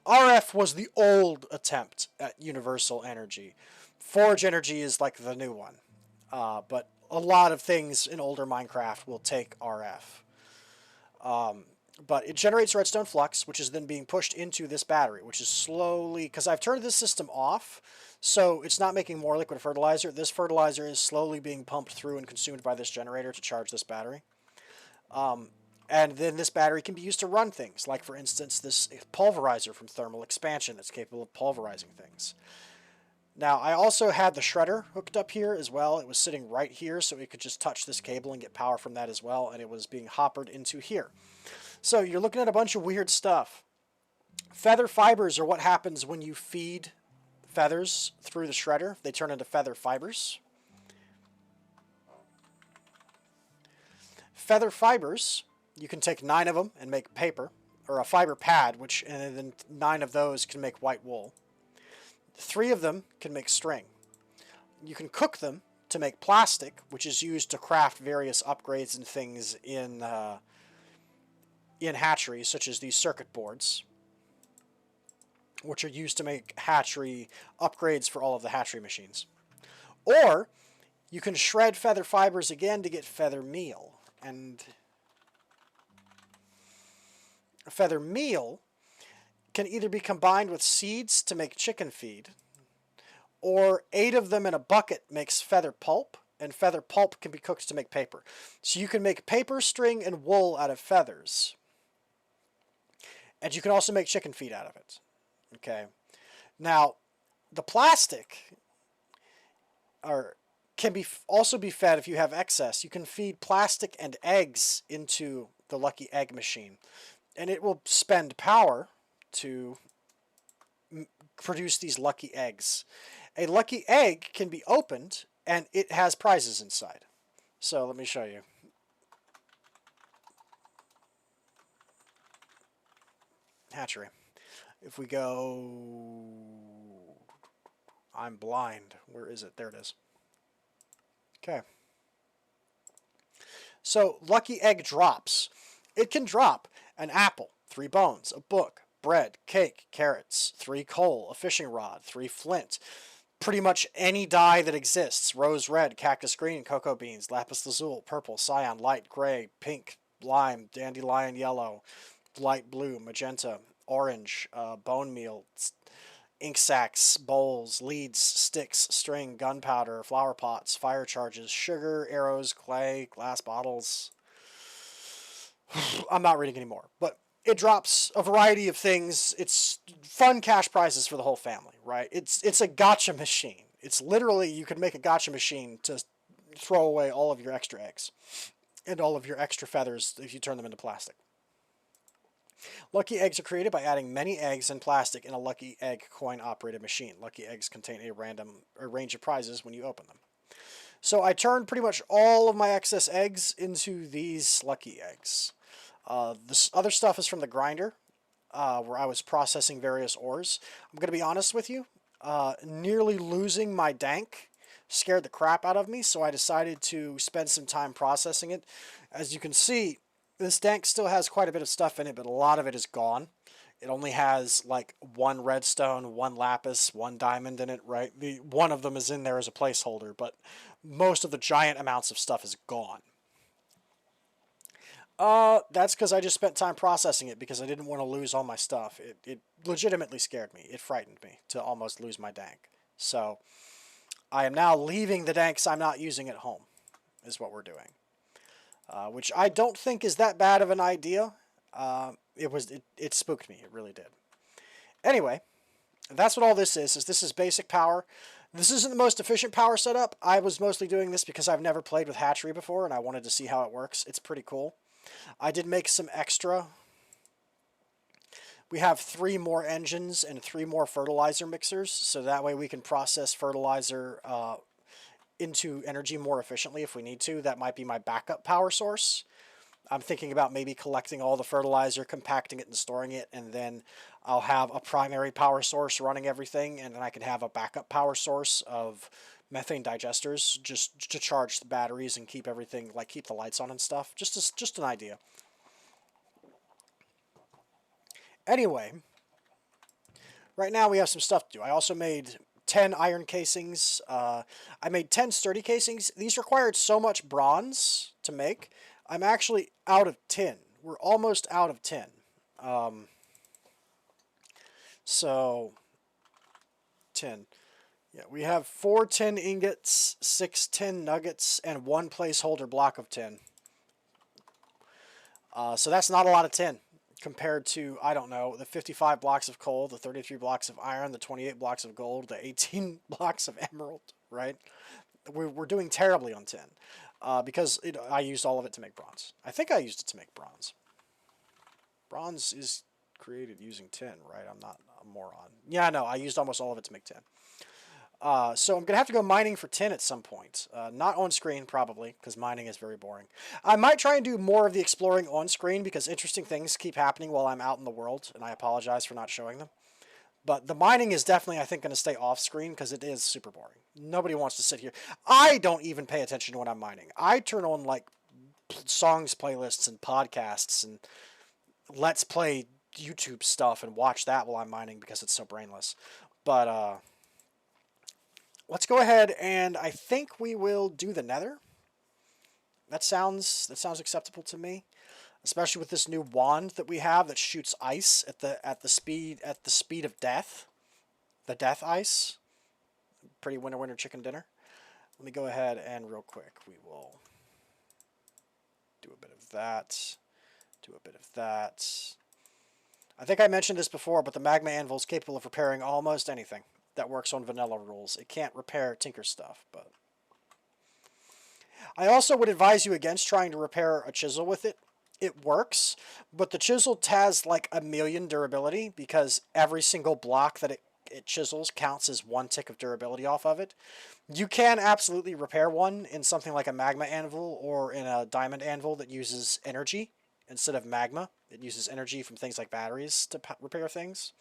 [SPEAKER 1] RF was the old attempt at universal energy. Forge energy is like the new one. But a lot of things in older Minecraft will take RF. But it generates redstone flux, which is then being pushed into this battery, which is slowly, because I've turned this system off, so it's not making more liquid fertilizer. This fertilizer is slowly being pumped through and consumed by this generator to charge this battery. And then this battery can be used to run things, like, for instance, this pulverizer from thermal expansion that's capable of pulverizing things. Now, I also had the shredder hooked up here as well. It was sitting right here, so we could just touch this cable and get power from that as well, and it was being hoppered into here. So you're looking at a bunch of weird stuff. Feather fibers are what happens when you feed feathers through the shredder. They turn into feather fibers. Feather fibers, you can take 9 of them and make paper, or a fiber pad, and then 9 of those can make white wool. 3 of them can make string. You can cook them to make plastic, which is used to craft various upgrades and things in hatcheries, such as these circuit boards, which are used to make hatchery upgrades for all of the hatchery machines. Or you can shred feather fibers again to get feather meal. And feather meal can either be combined with seeds to make chicken feed, or 8 of them in a bucket makes feather pulp, and feather pulp can be cooked to make paper. So you can make paper, string, and wool out of feathers. And you can also make chicken feed out of it. Okay. Now, the plastic can also be fed if you have excess. You can feed plastic and eggs into the lucky egg machine, and it will spend power to produce these lucky eggs. A lucky egg can be opened, and it has prizes inside. So let me show you. Hatchery. If we go... I'm blind. Where is it? There it is. Okay. So, lucky egg drops. It can drop an apple, 3 bones, a book, bread, cake, carrots, 3 coal, a fishing rod, 3 flint. Pretty much any dye that exists. Rose red, cactus green, cocoa beans, lapis lazuli, purple, cyan, light gray, pink, lime, dandelion yellow, light blue, magenta, orange, bone meal, ink sacks, bowls, leads, sticks, string, gunpowder, flower pots, fire charges, sugar, arrows, clay, glass bottles. I'm not reading anymore, but it drops a variety of things. It's fun cash prizes for the whole family, right? It's a gacha machine. It's literally, you could make a gacha machine to throw away all of your extra eggs and all of your extra feathers if you turn them into plastic. Lucky eggs are created by adding many eggs and plastic in a lucky egg coin operated machine. Lucky eggs contain a range of prizes when you open them. So I turned pretty much all of my excess eggs into these lucky eggs. This other stuff is from the grinder, where I was processing various ores. I'm going to be honest with you, nearly losing my dank scared the crap out of me, so I decided to spend some time processing it. As you can see, this dank still has quite a bit of stuff in it, but a lot of it is gone. It only has like 1 redstone, 1 lapis, 1 diamond in it, right? One of them is in there as a placeholder, but most of the giant amounts of stuff is gone. That's because I just spent time processing it because I didn't want to lose all my stuff. It legitimately scared me. It frightened me to almost lose my dank. So I am now leaving the danks I'm not using at home, is what we're doing. Which I don't think is that bad of an idea. It spooked me. It really did. Anyway, that's what all this is. This is basic power. This isn't the most efficient power setup. I was mostly doing this because I've never played with hatchery before, and I wanted to see how it works. It's pretty cool. I did make some extra. We have 3 more engines and 3 more fertilizer mixers, so that way we can process fertilizer into energy more efficiently if we need to. That might be my backup power source. I'm thinking about maybe collecting all the fertilizer, compacting it, and storing it, and then I'll have a primary power source running everything, and then I can have a backup power source of methane digesters just to charge the batteries and keep everything, like keep the lights on and stuff. Just an idea. Anyway, right now we have some stuff to do. I also made 10 iron casings. I made 10 sturdy casings. These required so much bronze to make. I'm actually out of tin. We're almost out of tin. So, tin. Yeah, we have 4 tin ingots, 6 tin nuggets, and 1 placeholder block of tin. So that's not a lot of tin compared to, I don't know, the 55 blocks of coal, the 33 blocks of iron, the 28 blocks of gold, the 18 blocks of emerald, right? We're doing terribly on tin because I used all of it to make bronze. I think I used it to make bronze. Bronze is created using tin, right? I'm not a moron. Yeah, no, I used almost all of it to make tin. So I'm going to have to go mining for tin at some point. Not on screen, probably, because mining is very boring. I might try and do more of the exploring on screen because interesting things keep happening while I'm out in the world, and I apologize for not showing them. But the mining is definitely, I think, going to stay off screen because it is super boring. Nobody wants to sit here. I don't even pay attention to when I'm mining. I turn on, like, songs playlists and podcasts and let's play YouTube stuff and watch that while I'm mining because it's so brainless. But, let's go ahead and I think we will do the Nether. That sounds acceptable to me, especially with this new wand that we have that shoots ice at the speed of death, the death ice. Pretty winner chicken dinner. Let me go ahead and real quick we will do a bit of that, do a bit of that. I think I mentioned this before, but the magma anvil is capable of repairing almost anything that works on vanilla rules. It can't repair Tinker stuff, but I also would advise you against trying to repair a chisel with it. It works, but the chisel has like 1,000,000 durability because every single block that it chisels counts as 1 tick of durability off of it. You can absolutely repair one in something like a magma anvil or in a diamond anvil that uses energy instead of magma. It uses energy from things like batteries to repair things.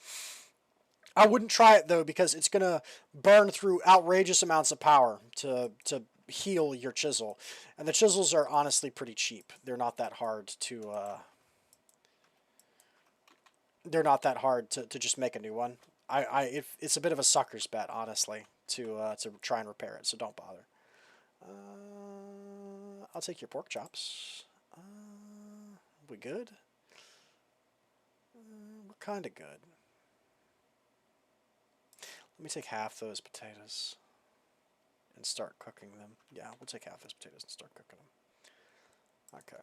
[SPEAKER 1] I wouldn't try it though because it's going to burn through outrageous amounts of power to heal your chisel. And the chisels are honestly pretty cheap. They're not that hard to just make a new one. It's a bit of a sucker's bet, honestly, to try and repair it, so don't bother. I'll take your pork chops. We good? We're kind of good. Let me take half those potatoes and start cooking them. Yeah, we'll take half those potatoes and start cooking them. Okay.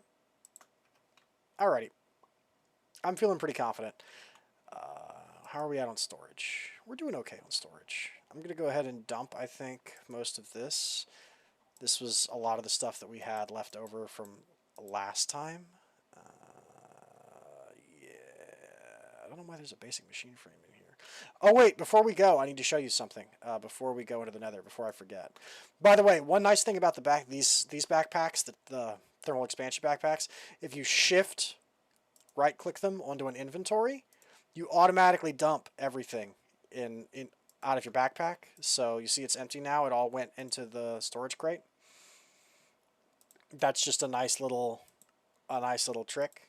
[SPEAKER 1] Alrighty. I'm feeling pretty confident. How are we at on storage? We're doing okay on storage. I'm going to go ahead and dump, I think, most of this. This was a lot of the stuff that we had left over from last time. Yeah, I don't know why there's a basic machine frame in here. Oh, wait, before we go, I need to show you something before we go into the Nether, before I forget. By the way, one nice thing about these backpacks, the thermal expansion backpacks, if you shift right-click them onto an inventory, you automatically dump everything in out of your backpack. So you see it's empty now. It all went into the storage crate. That's just a nice little trick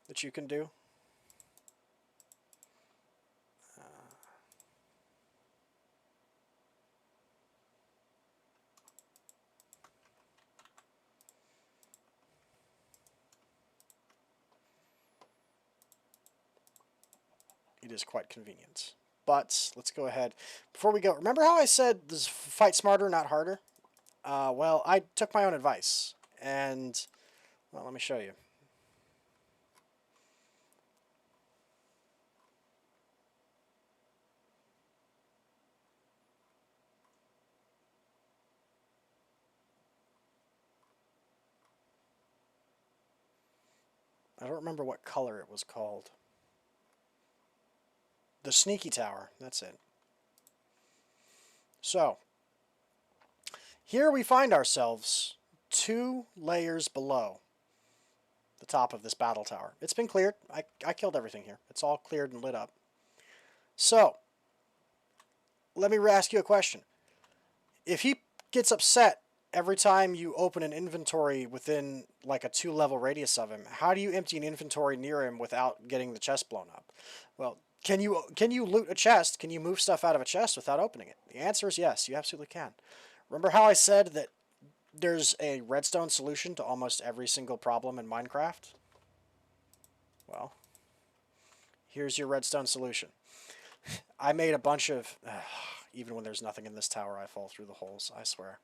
[SPEAKER 1] that you can do. It is quite convenient. But let's go ahead. Before we go, remember how I said this fight smarter, not harder? Well, I took my own advice. And, well, let me show you. I don't remember what color it was called. The Sneaky Tower. That's it. So, Here we find ourselves 2 layers below the top of this battle tower. It's been cleared. I killed everything here. It's all cleared and lit up. So, let me ask you a question. If he gets upset every time you open an inventory within like a 2-level radius of him, how do you empty an inventory near him without getting the chest blown up? Well, can you loot a chest? Can you move stuff out of a chest without opening it? The answer is yes, you absolutely can. Remember how I said that there's a redstone solution to almost every single problem in Minecraft? Well, here's your redstone solution. I made a bunch of... even when there's nothing in this tower, I fall through the holes, I swear.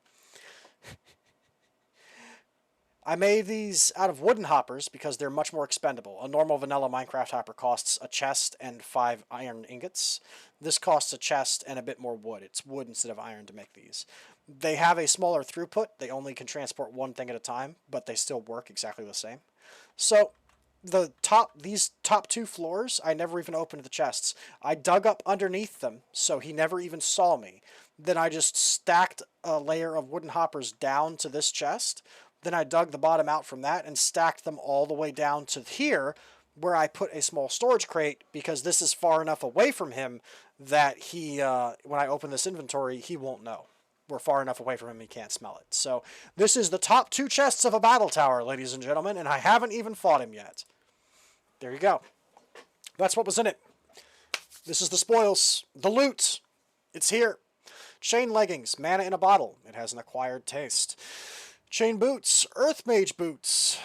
[SPEAKER 1] I made these out of wooden hoppers because they're much more expendable. A normal vanilla Minecraft hopper costs a chest and 5 iron ingots. This costs a chest and a bit more wood. It's wood instead of iron to make these. They have a smaller throughput. They only can transport one thing at a time, but they still work exactly the same. So these top 2 floors, I never even opened the chests. I dug up underneath them, so he never even saw me. Then I just stacked a layer of wooden hoppers down to this chest. Then I dug the bottom out from that and stacked them all the way down to here, where I put a small storage crate, because this is far enough away from him that he, when I open this inventory, he won't know. We're far enough away from him he can't smell it. So this is the top 2 chests of a battle tower, ladies and gentlemen, and I haven't even fought him yet. There you go. That's what was in it. This is the spoils. The loot. It's here. Chain leggings. Mana in a bottle. It has an acquired taste. Chain boots. Earth mage boots.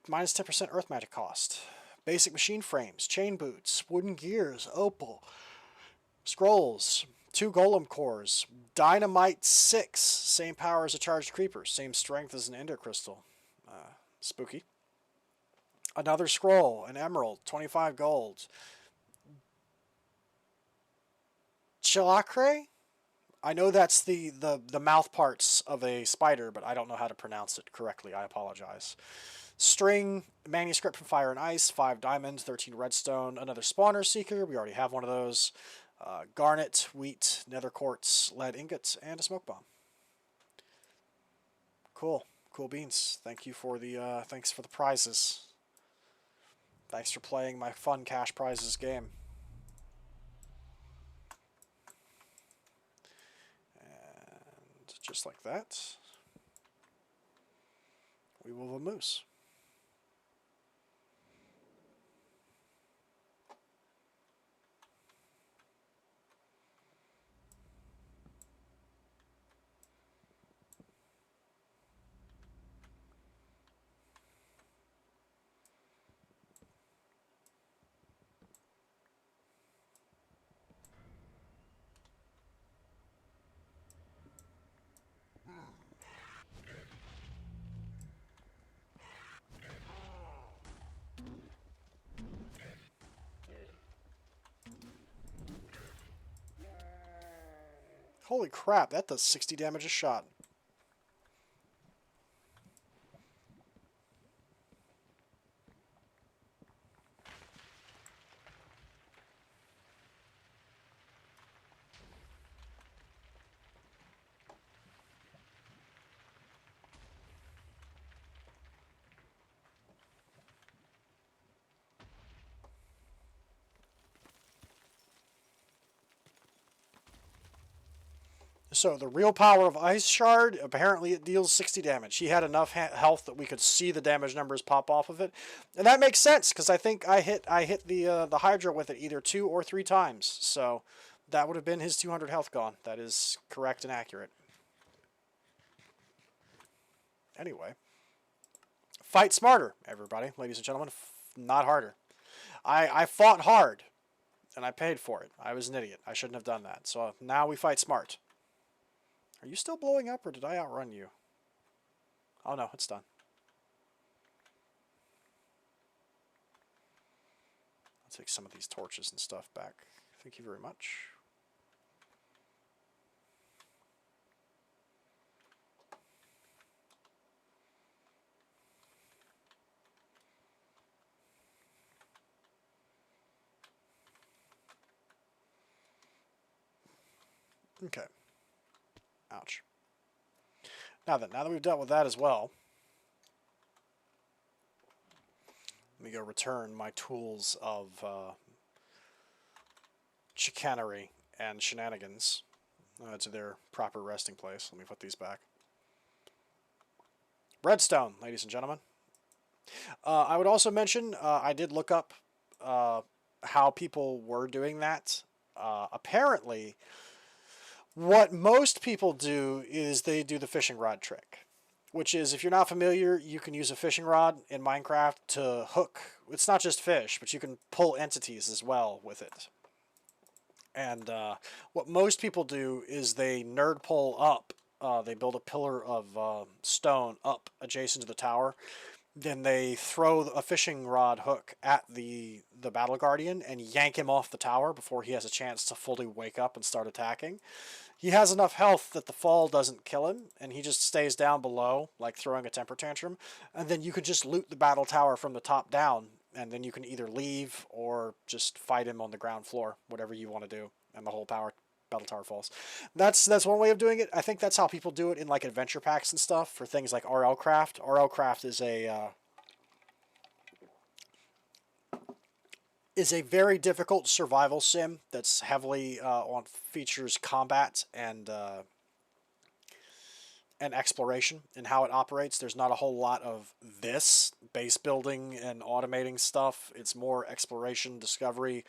[SPEAKER 1] Minus 10% earth magic cost. Basic machine frames. Chain boots. Wooden gears. Opal. Scrolls. 2 golem cores. Dynamite 6. Same power as a charged creeper. Same strength as an ender crystal. Spooky. Another scroll, an emerald, 25 gold. Chilacre? I know that's the mouth parts of a spider, but I don't know how to pronounce it correctly. I apologize. String, manuscript from Fire and Ice, 5 diamonds, 13 redstone, another spawner seeker. We already have one of those. Garnet, wheat, nether quartz, lead ingots, and a smoke bomb. Cool. Cool beans. Thank you for the, thanks for the prizes. Thanks for playing my fun cash prizes game. And just like that, we will vamoose. Holy crap, that does 60 damage a shot. So the real power of Ice Shard, apparently it deals 60 damage. He had enough health that we could see the damage numbers pop off of it. And that makes sense, because I think I hit the Hydra with it either 2 or 3 times. So that would have been his 200 health gone. That is correct and accurate. Anyway. Fight smarter, everybody, ladies and gentlemen. Not harder. I fought hard, and I paid for it. I was an idiot. I shouldn't have done that. So now we fight smart. Are you still blowing up, or did I outrun you? Oh no, it's done. I'll take some of these torches and stuff back. Thank you very much. Okay. Ouch. Now that we've dealt with that as well, let me go return my tools of chicanery and shenanigans to their proper resting place. Let me put these back. Redstone, ladies and gentlemen. I would also mention I did look up how people were doing that. Apparently, what most people do is they do the fishing rod trick, which is, if you're not familiar, you can use a fishing rod in Minecraft to hook. It's not just fish, but you can pull entities as well with it. And what most people do is they nerd pull up. They build a pillar of stone up adjacent to the tower. Then they throw a fishing rod hook at the battle guardian and yank him off the tower before he has a chance to fully wake up and start attacking. He has enough health that the fall doesn't kill him, and he just stays down below, like throwing a temper tantrum. And then you could just loot the battle tower from the top down, and then you can either leave or just fight him on the ground floor, whatever you want to do, and the whole battle tower falls. That's one way of doing it. I think that's how people do it in like adventure packs and stuff for things like RLcraft. RLcraft is a very difficult survival sim that's heavily on features combat and exploration and how it operates. There's not a whole lot of this base building and automating stuff. It's more exploration, discovery.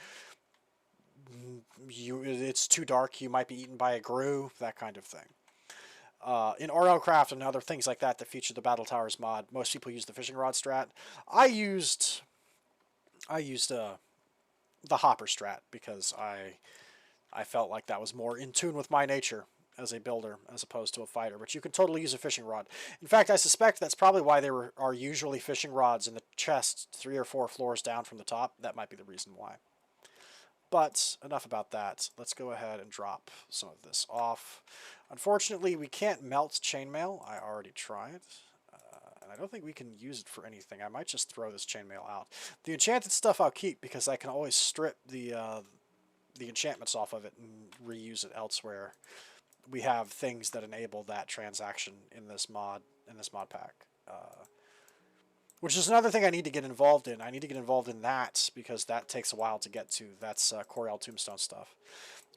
[SPEAKER 1] It's too dark, you might be eaten by a grue, that kind of thing. In RLcraft and other things like that feature the Battle Towers mod, most people use the fishing rod strat. I used the hopper strat because I felt like that was more in tune with my nature as a builder as opposed to a fighter. But you can totally use a fishing rod. In fact, I suspect that's probably why there are usually fishing rods in the chest 3 or 4 floors down from the top. That might be the reason why. But enough about that. Let's go ahead and drop some of this off. Unfortunately, we can't melt chainmail. I already tried. And I don't think we can use it for anything. I might just throw this chainmail out. The enchanted stuff I'll keep because I can always strip the enchantments off of it and reuse it elsewhere. We have things that enable that transaction in this mod pack. Which is another thing I need to get involved in. I need to get involved in that because that takes a while to get to. That's Coriel Tombstone stuff.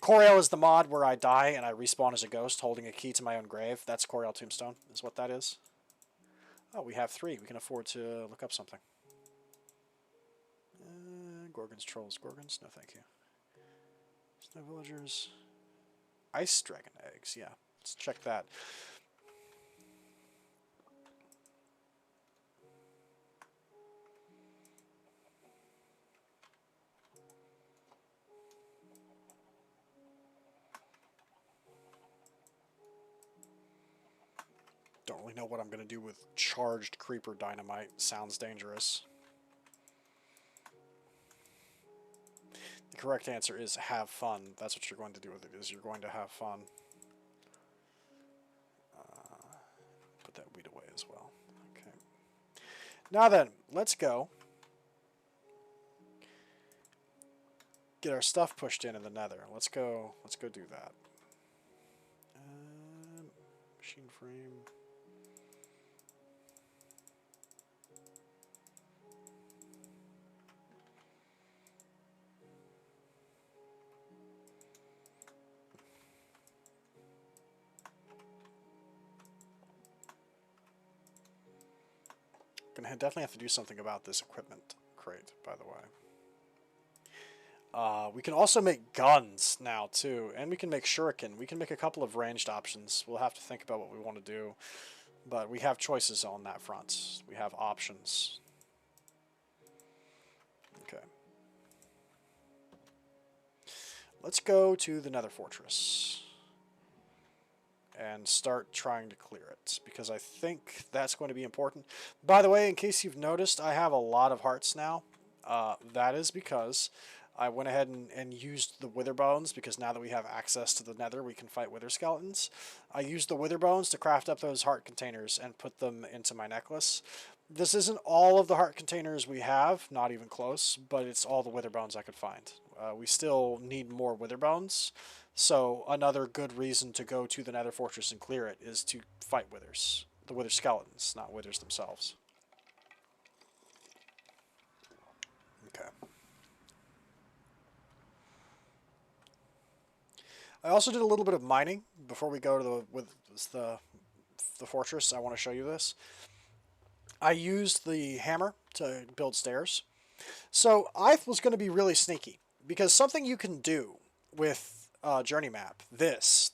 [SPEAKER 1] Coriel is the mod where I die and I respawn as a ghost holding a key to my own grave. That's Coriel Tombstone, is what that is. Oh, we have 3. We can afford to look up something. Gorgons, trolls, gorgons? No, thank you. Snow villagers. Ice dragon eggs, yeah. Let's check that. Don't really know what I'm going to do with charged creeper dynamite. Sounds dangerous. The correct answer is have fun. That's what you're going to do with it, is you're going to have fun. Put that weed away as well. Okay. Now then, let's go get our stuff pushed in the Nether. Let's go do that. Machine frame. Gonna definitely have to do something about this equipment crate, by the way. We can also make guns now, too. And we can make shuriken. We can make a couple of ranged options. We'll have to think about what we want to do. But we have choices on that front. We have options. Okay. Let's go to the Nether Fortress and start trying to clear it, because I think that's going to be important. By the way, in case you've noticed, I have a lot of hearts now. That is because I went ahead and used the wither bones, because now that we have access to the Nether, we can fight wither skeletons. I used the wither bones to craft up those heart containers and put them into my necklace. This isn't all of the heart containers we have, not even close, but it's all the wither bones I could find. We still need more wither bones, So another good reason to go to the Nether Fortress and clear it is to fight withers. The wither skeletons, not withers themselves. Okay. I also did a little bit of mining before we go to the fortress. I want to show you this. I used the hammer to build stairs. So I was going to be really sneaky because something you can do with journey map, this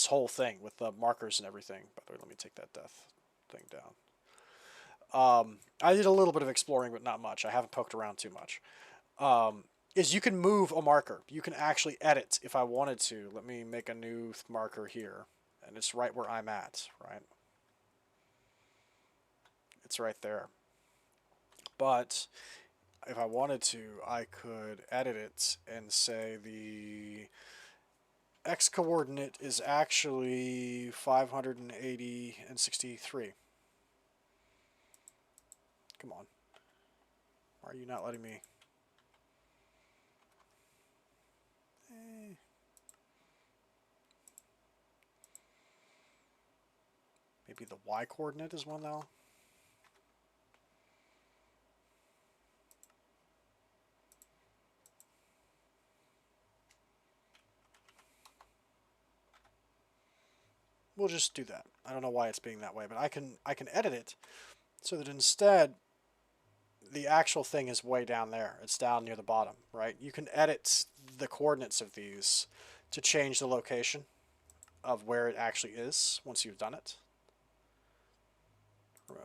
[SPEAKER 1] whole thing with the markers and everything. By the way, let me take that death thing down. I did a little bit of exploring, but not much. I haven't poked around too much. Is you can move a marker. You can actually edit if I wanted to. Let me make a new marker here, and it's right where I'm at, right? It's right there. But if I wanted to, I could edit it and say the x coordinate is actually 580 and 63. Come on. Why are you not letting me? Maybe the y coordinate is one though. We'll just do that. I don't know why it's being that way, but I can edit it so that instead the actual thing is way down there. It's down near the bottom, right? You can edit the coordinates of these to change the location of where it actually is once you've done it. Remove.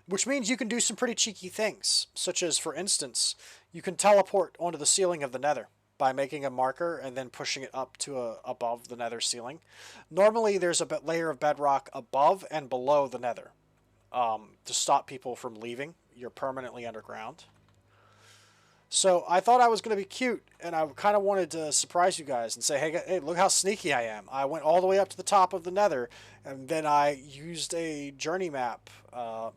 [SPEAKER 1] Which means you can do some pretty cheeky things, such as, for instance, you can teleport onto the ceiling of the Nether by making a marker and then pushing it up to above the Nether ceiling. Normally, there's a layer of bedrock above and below the Nether to stop people from leaving. You're permanently underground. So I thought I was going to be cute, and I kind of wanted to surprise you guys and say, hey, look how sneaky I am. I went all the way up to the top of the Nether, and then I used a journey map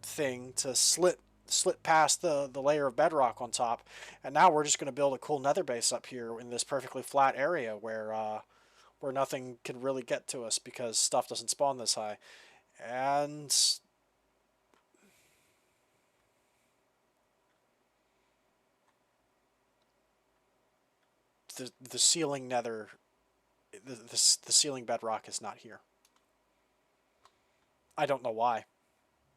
[SPEAKER 1] thing to slit past the layer of bedrock on top, and now we're just going to build a cool Nether base up here in this perfectly flat area where nothing can really get to us because stuff doesn't spawn this high. And the ceiling Nether, the ceiling bedrock is not here. I don't know why.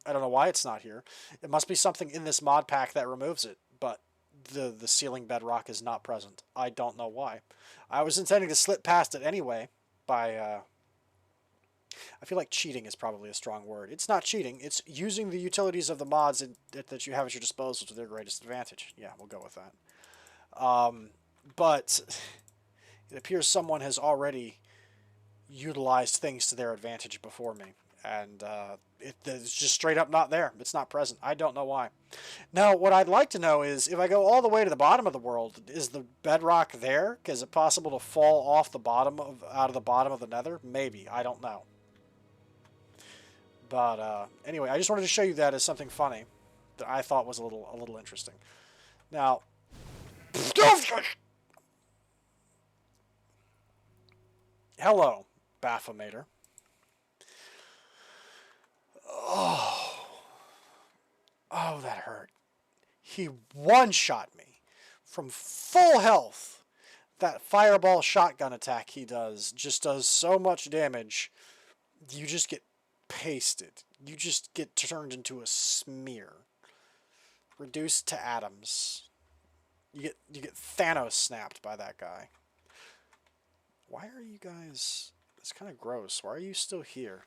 [SPEAKER 1] I don't know why it's not here. It must be something in this mod pack that removes it, but the ceiling bedrock is not present. I don't know why. I was intending to slip past it anyway by I feel like cheating is probably a strong word. It's not cheating. It's using the utilities of the mods that you have at your disposal to their greatest advantage. Yeah, we'll go with that. But it appears someone has already utilized things to their advantage before me. And it's just straight up not there. It's not present. I don't know why. Now, what I'd like to know is, if I go all the way to the bottom of the world, is the bedrock there? Is it possible to fall off the bottom out of the bottom of the Nether? Maybe. I don't know. But anyway, I just wanted to show you that as something funny that I thought was a little interesting. Now, hello, Bafometyr. Oh, that hurt. He one-shot me from full health. That fireball shotgun attack he does just does so much damage. You just get pasted. You just get turned into a smear. Reduced to atoms. You get Thanos snapped by that guy. Why are you guys... It's kind of gross. Why are you still here?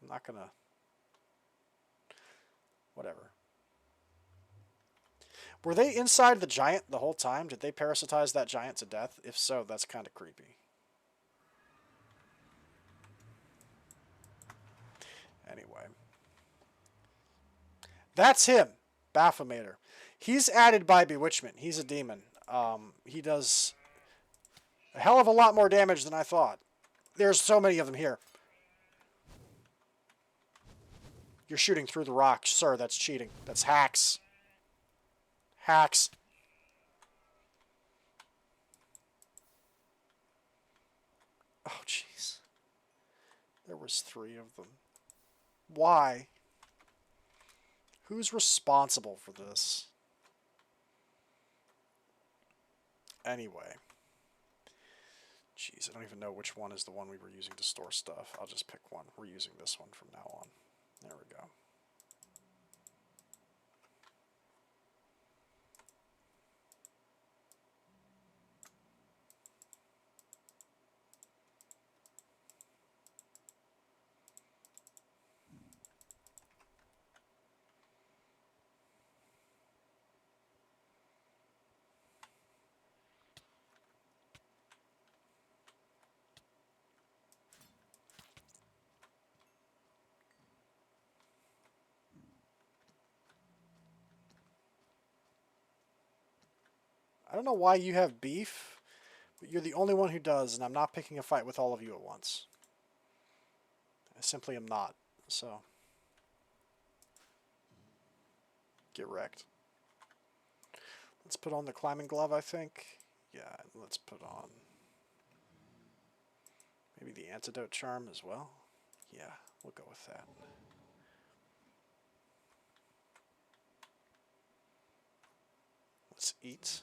[SPEAKER 1] I'm not gonna... Whatever. Were they inside the giant the whole time? Did they parasitize that giant to death? If so, that's kind of creepy. Anyway. That's him, Bafometyr. He's added by Bewitchment. He's a demon. He does a hell of a lot more damage than I thought. There's so many of them here. You're shooting through the rock, sir. That's cheating. That's hacks. Hacks. Oh, jeez. There was 3 of them. Why? Who's responsible for this? Anyway. Jeez, I don't even know which one is the one we were using to store stuff. I'll just pick one. We're using this one from now on. There we go. I don't know why you have beef, but you're the only one who does, and I'm not picking a fight with all of you at once. I simply am not, so... Get wrecked. Let's put on the climbing glove, I think. Yeah, let's put on... maybe the antidote charm as well. Yeah, we'll go with that. Let's eat.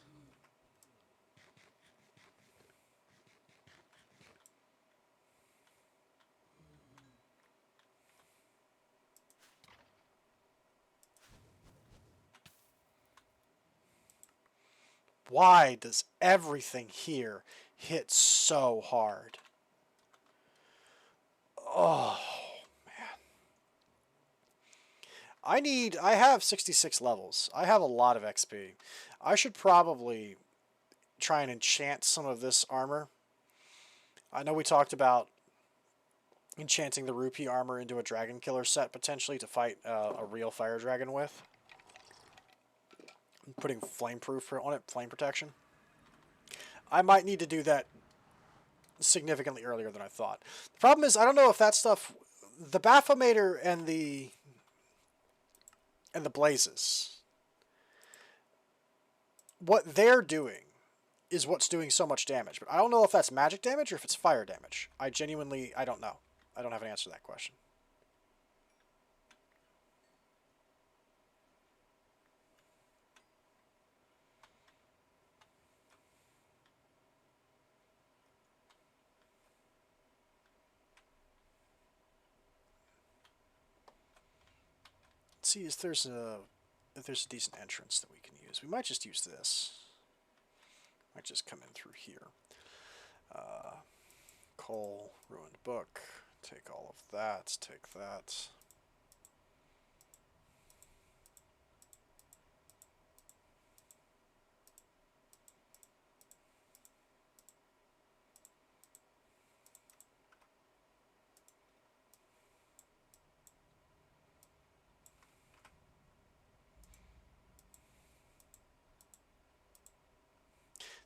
[SPEAKER 1] Why does everything here hit so hard? Oh, man. I have 66 levels. I have a lot of XP. I should probably try and enchant some of this armor. I know we talked about enchanting the rupee armor into a dragon killer set potentially to fight a real fire dragon with. Putting flameproof on it, flame protection. I might need to do that significantly earlier than I thought. The problem is I don't know if that stuff, the Bafometyr and the blazes, what they're doing is what's doing so much damage. But I don't know if that's magic damage or if it's fire damage. I don't know. I don't have an answer to that question. Let's see if there's a decent entrance that we can use. We might just use this. Might just come in through here. Coal, ruined book. Take all of that. Take that.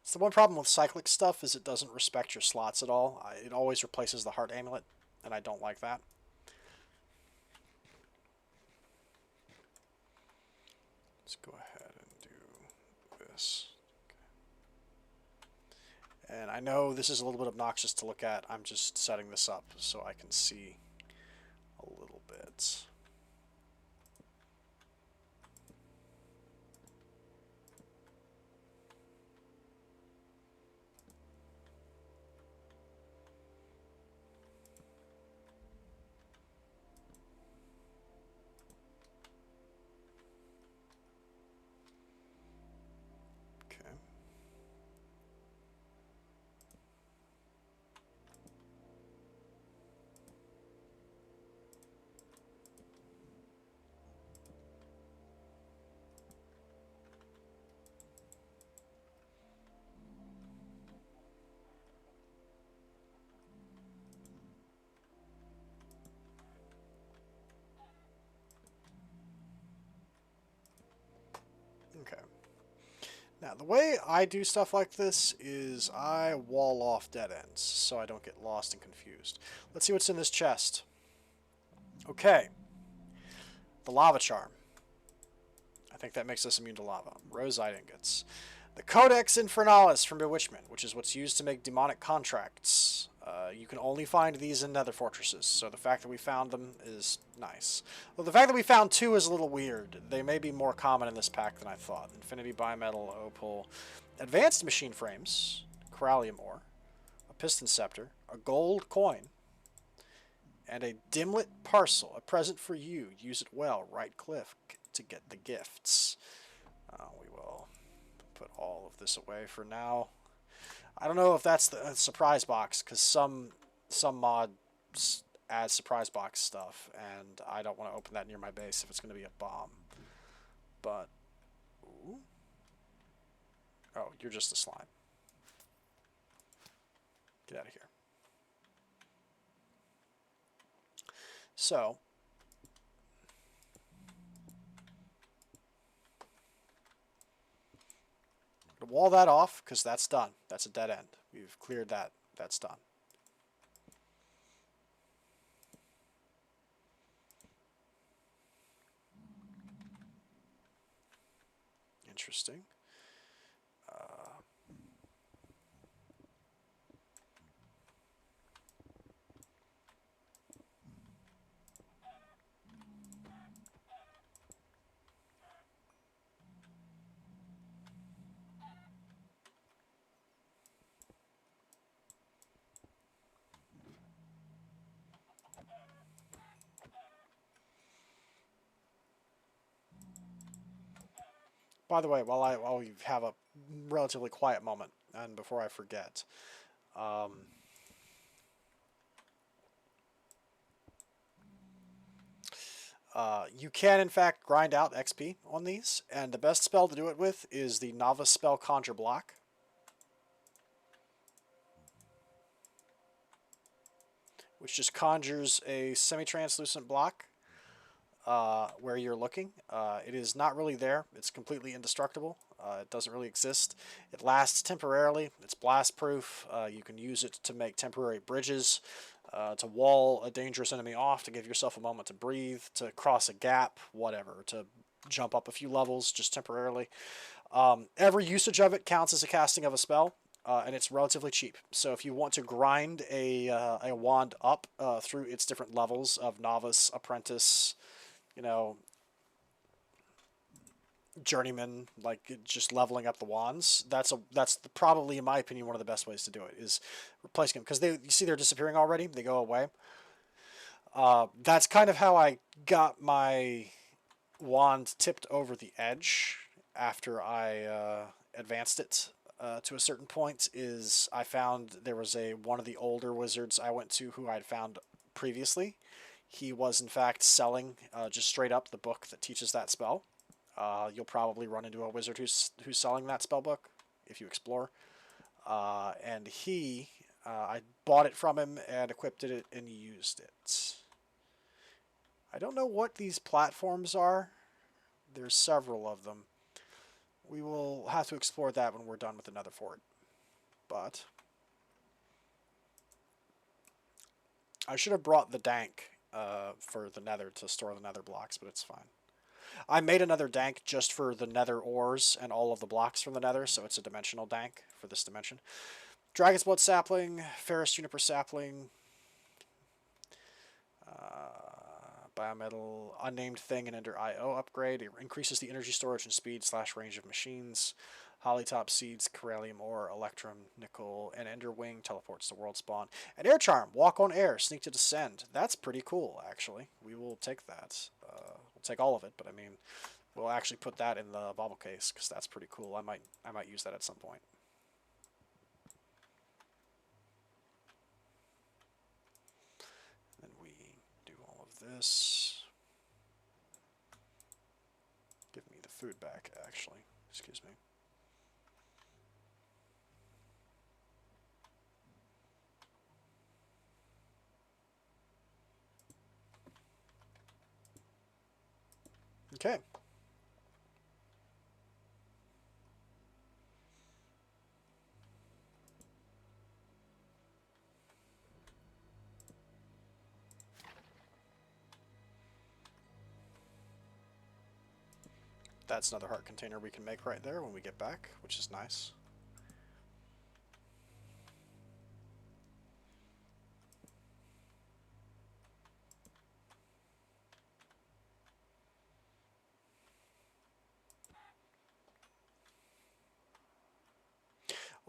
[SPEAKER 1] So the one problem with cyclic stuff is it doesn't respect your slots at all. It always replaces the heart amulet, and I don't like that. Let's go ahead and do this. Okay. And I know this is a little bit obnoxious to look at. I'm just setting this up so I can see a little bit. Okay. Now, the way I do stuff like this is I wall off dead ends so I don't get lost and confused. Let's see what's in this chest. Okay. The lava charm. I think that makes us immune to lava. Rosite ingots. The Codex Infernalis from Bewitchment, which is what's used to make demonic contracts. You can only find these in nether fortresses, so the fact that we found them is nice. Well, the fact that we found 2 is a little weird. They may be more common in this pack than I thought. Infinity bimetal, opal, advanced machine frames, corallium ore, a piston scepter, a gold coin, and a dimlet parcel, a present for you. Use it well. Right click to get the gifts. We will put all of this away for now. I don't know if that's the surprise box, because some mods add surprise box stuff, and I don't want to open that near my base if it's going to be a bomb. But, ooh. Oh, you're just a slime. Get out of here. So, wall that off, because that's done. That's a dead end. We've cleared that. That's done. Interesting. By the way, while we have a relatively quiet moment, and before I forget, you can in fact grind out XP on these, and the best spell to do it with is the novice spell Conjure Block. Which just conjures a semi-translucent block where you're looking. It is not really there. It's completely indestructible. It doesn't really exist. It lasts temporarily. It's blast proof. You can use it to make temporary bridges, to wall a dangerous enemy off, to give yourself a moment to breathe, to cross a gap, whatever, to jump up a few levels just temporarily. Every usage of it counts as a casting of a spell. And it's relatively cheap. So if you want to grind a wand up through its different levels of novice, apprentice, you know, journeyman, like just leveling up the wands, that's probably, in my opinion, one of the best ways to do it is replacing them, because you see they're disappearing already. They go away. That's kind of how I got my wand tipped over the edge after I advanced it. To a certain point, is I found there was one of the older wizards I went to who I'd found previously. He was in fact selling just straight up the book that teaches that spell. You'll probably run into a wizard who's selling that spell book if you explore. And I bought it from him and equipped it and used it. I don't know what these platforms are. There's several of them. We will have to explore that when we're done with the Nether fort. But I should have brought the dank for the Nether to store the Nether blocks, but it's fine. I made another dank just for the Nether ores and all of the blocks from the Nether, so it's a dimensional dank for this dimension. Dragon's Blood sapling, Ferrous Juniper sapling, biometal, unnamed thing, and Ender IO upgrade. It increases the energy storage and speed / range of machines. Hollytop seeds, corallium ore, electrum, nickel, and Ender wing teleports to world spawn. And air charm, walk on air, sneak to descend. That's pretty cool, actually. We will take that. We'll take all of it, but I mean, we'll actually put that in the bauble case because that's pretty cool. I might use that at some point. Then we do all of this. Give me the food back, actually. Excuse me. Okay. That's another heart container we can make right there when we get back, which is nice.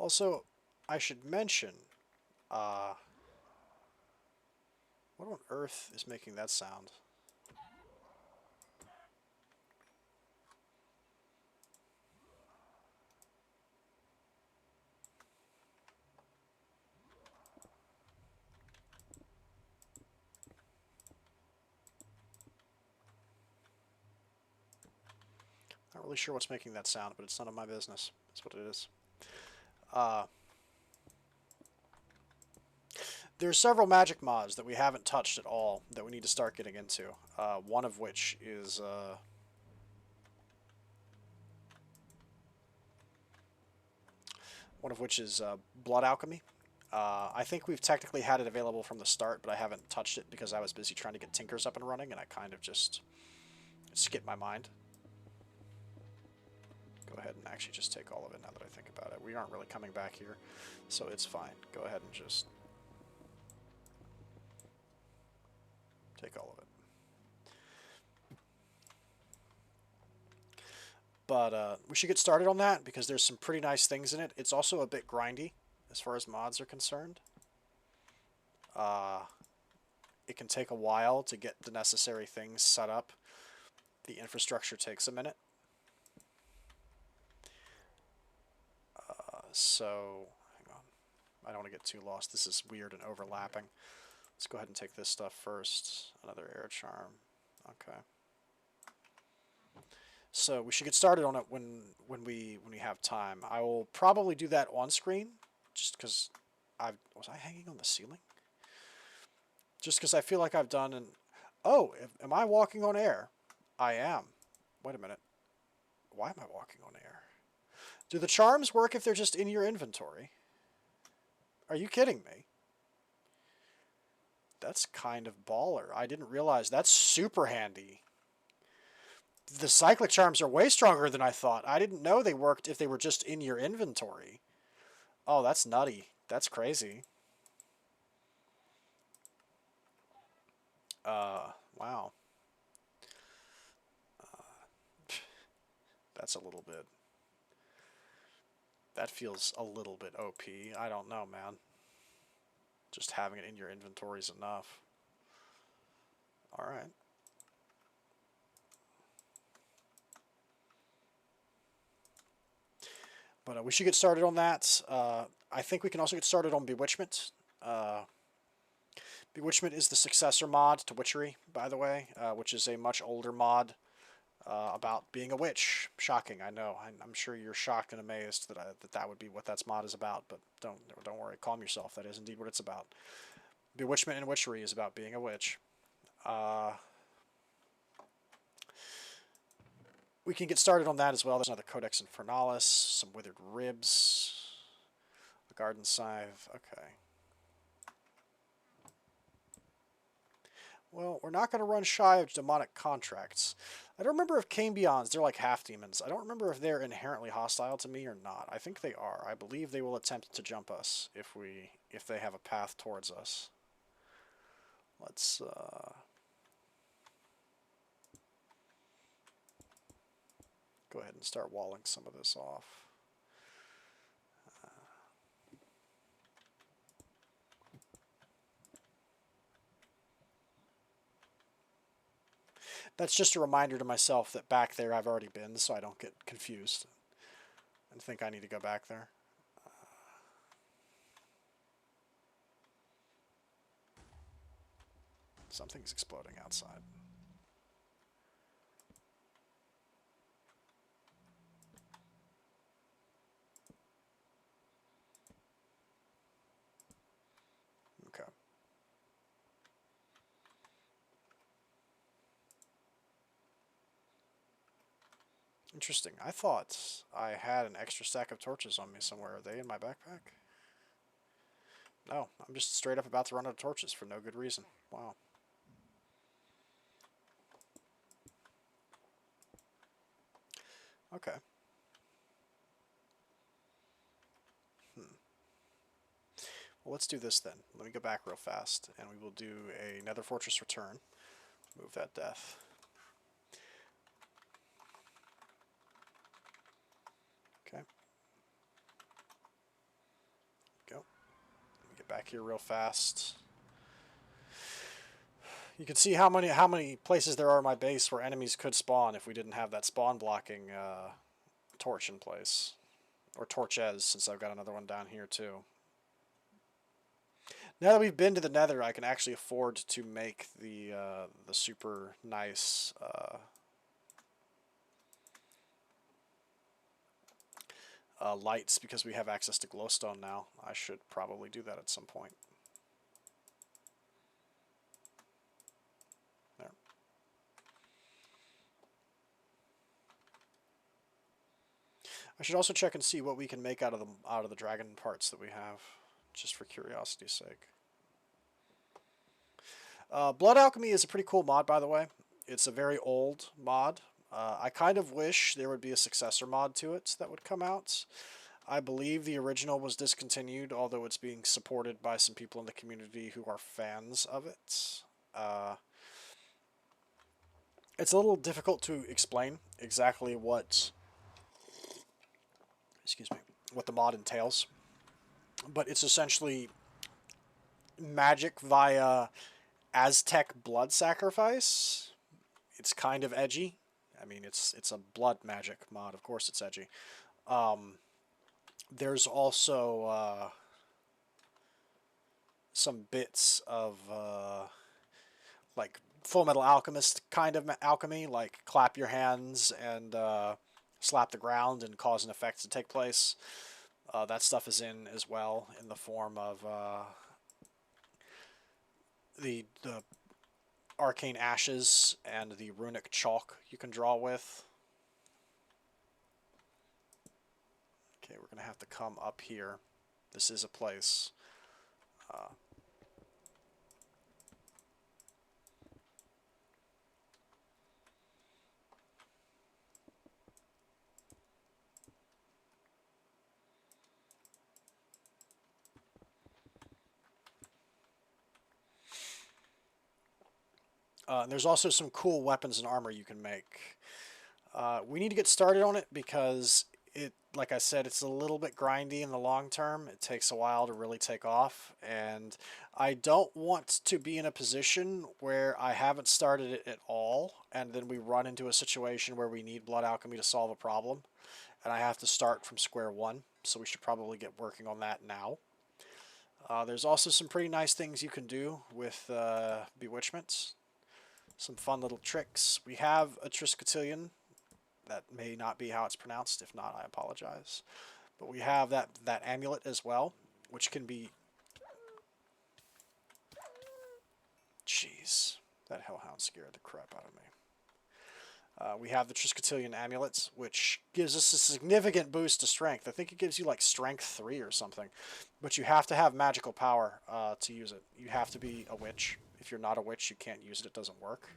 [SPEAKER 1] Also, I should mention, what on earth is making that sound? Not really sure what's making that sound, but it's none of my business. That's what it is. There's several magic mods that we haven't touched at all that we need to start getting into. One of which is blood alchemy. I think we've technically had it available from the start, but I haven't touched it because I was busy trying to get Tinkers up and running, and I kind of just skipped my mind. Go ahead and actually just take all of it now that I think about it. We aren't really coming back here, so it's fine. Go ahead and just take all of it. But we should get started on that because there's some pretty nice things in it. It's also a bit grindy as far as mods are concerned. It can take a while to get the necessary things set up. The infrastructure takes a minute. So, hang on. I don't want to get too lost. This is weird and overlapping. Let's go ahead and take this stuff first. Another air charm. Okay. So we should get started on it when we have time. I will probably do that on screen, just because was I hanging on the ceiling? Just because I feel like I've done an. Oh, am I walking on air? I am. Wait a minute. Why am I walking on air? Do the charms work if they're just in your inventory? Are you kidding me? That's kind of baller. I didn't realize. That's super handy. The cyclic charms are way stronger than I thought. I didn't know they worked if they were just in your inventory. Oh, that's nutty. That's crazy. Wow. That's a little bit. That feels a little bit OP. I don't know, man. Just having it in your inventory is enough. Alright. But we should get started on that. I think we can also get started on Bewitchment. Bewitchment is the successor mod to Witchery, by the way, which is a much older mod about being a witch. Shocking, I know. I'm sure you're shocked and amazed that that would be what that mod is about, but don't worry. Calm yourself. That is indeed what it's about. Bewitchment and Witchery is about being a witch. We can get started on that as well. There's another Codex Infernalis, some Withered Ribs, a Garden Scythe. Okay. Well, we're not going to run shy of demonic contracts. I don't remember if Cambions, they're like half-demons. I don't remember if they're inherently hostile to me or not. I think they are. I believe they will attempt to jump us if they have a path towards us. Let's go ahead and start walling some of this off. That's just a reminder to myself that back there I've already been, so I don't get confused and think I need to go back there. Something's exploding outside. Okay. Interesting. I thought I had an extra stack of torches on me somewhere. Are they in my backpack? No, I'm just straight up about to run out of torches for no good reason. Wow. Okay. Well, let's do this then. Let me go back real fast, and we will do a Nether Fortress return. Move that death. Okay. back here real fast. You can see how many places there are in my base where enemies could spawn if we didn't have that spawn blocking torch in place. Or torches, since I've got another one down here too. Now that we've been to the Nether, I can actually afford to make the super nice lights because we have access to glowstone now. I should probably do that at some point. There. I should also check and see what we can make out of the dragon parts that we have, just for curiosity's sake. Blood Alchemy is a pretty cool mod, by the way. It's a very old mod. I kind of wish there would be a successor mod to it that would come out. I believe the original was discontinued, although it's being supported by some people in the community who are fans of it. It's a little difficult to explain exactly what the mod entails, but it's essentially magic via Aztec blood sacrifice. It's kind of edgy. I mean, it's a blood magic mod. Of course it's edgy. There's also some bits of like Full Metal Alchemist kind of alchemy, like clap your hands and slap the ground and cause an effect to take place. That stuff is in as well in the form of the arcane ashes and the runic chalk you can draw with. Okay, we're going to have to come up here. This is a place. There's also some cool weapons and armor you can make. We need to get started on it because like I said, it's a little bit grindy in the long term. It takes a while to really take off, and I don't want to be in a position where I haven't started it at all, and then we run into a situation where we need blood alchemy to solve a problem, and I have to start from square one, so we should probably get working on that now. There's also some pretty nice things you can do with bewitchments. Some fun little tricks. We have a triskelion. That may not be how it's pronounced. If not, I apologize. But we have that amulet as well, which can be... Jeez. That hellhound scared the crap out of me. We have the triskelion amulets, which gives us a significant boost to strength. I think it gives you like strength 3 or something. But you have to have magical power to use it. You have to be a witch. If you're not a witch, you can't use it. It doesn't work.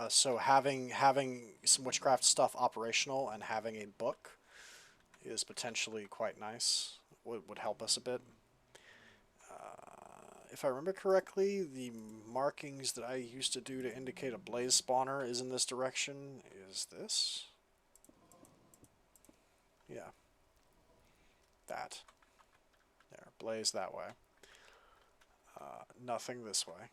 [SPEAKER 1] So having some witchcraft stuff operational and having a book is potentially quite nice. Would help us a bit. If I remember correctly, the markings that I used to do to indicate a blaze spawner is in this direction. Is this? Yeah. That. There. Blaze that way. Nothing this way.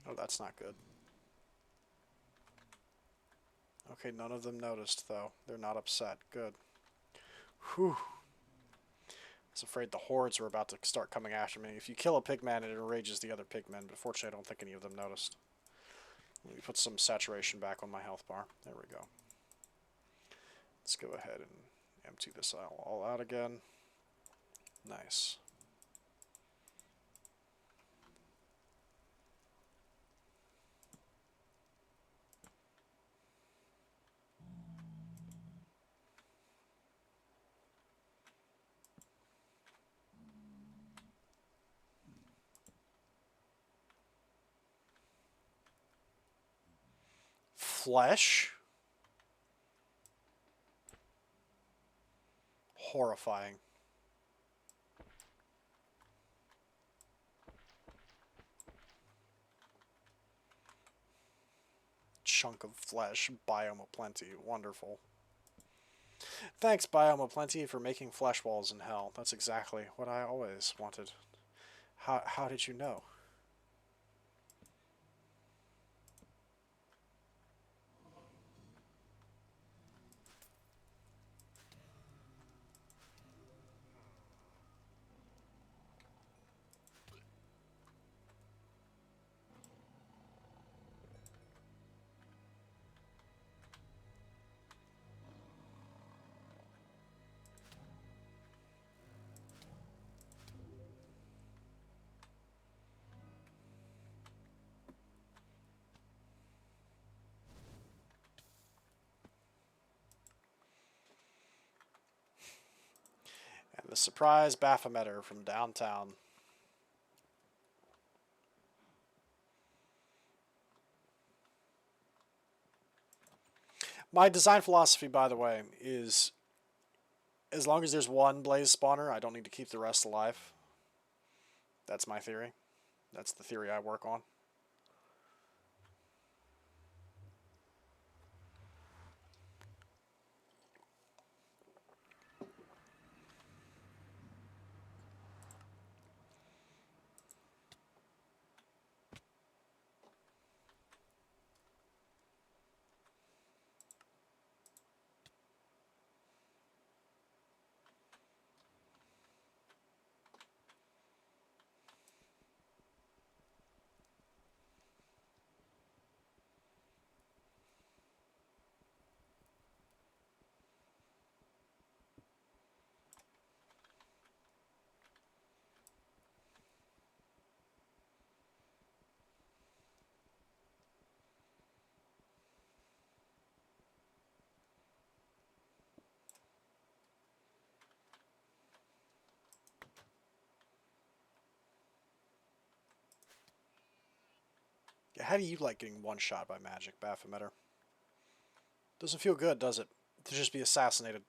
[SPEAKER 1] Oh, that's not good. Okay, none of them noticed, though. They're not upset. Good. Whew. I was afraid the hordes were about to start coming after me. If you kill a pigman, it enrages the other pigmen, but fortunately I don't think any of them noticed. Let me put some saturation back on my health bar. There we go. Let's go ahead and empty this all out again. Nice. flesh? Horrifying. Chunk of flesh, biome of plenty. Wonderful. Thanks, biome of plenty, for making flesh walls in hell. That's exactly what I always wanted. How did you know? And the surprise Bafometyr from downtown. My design philosophy, by the way, is as long as there's one blaze spawner, I don't need to keep the rest alive. That's my theory. That's the theory I work on. How do you like getting one shot by magic, Bafometyr? Doesn't feel good, does it? To just be assassinated.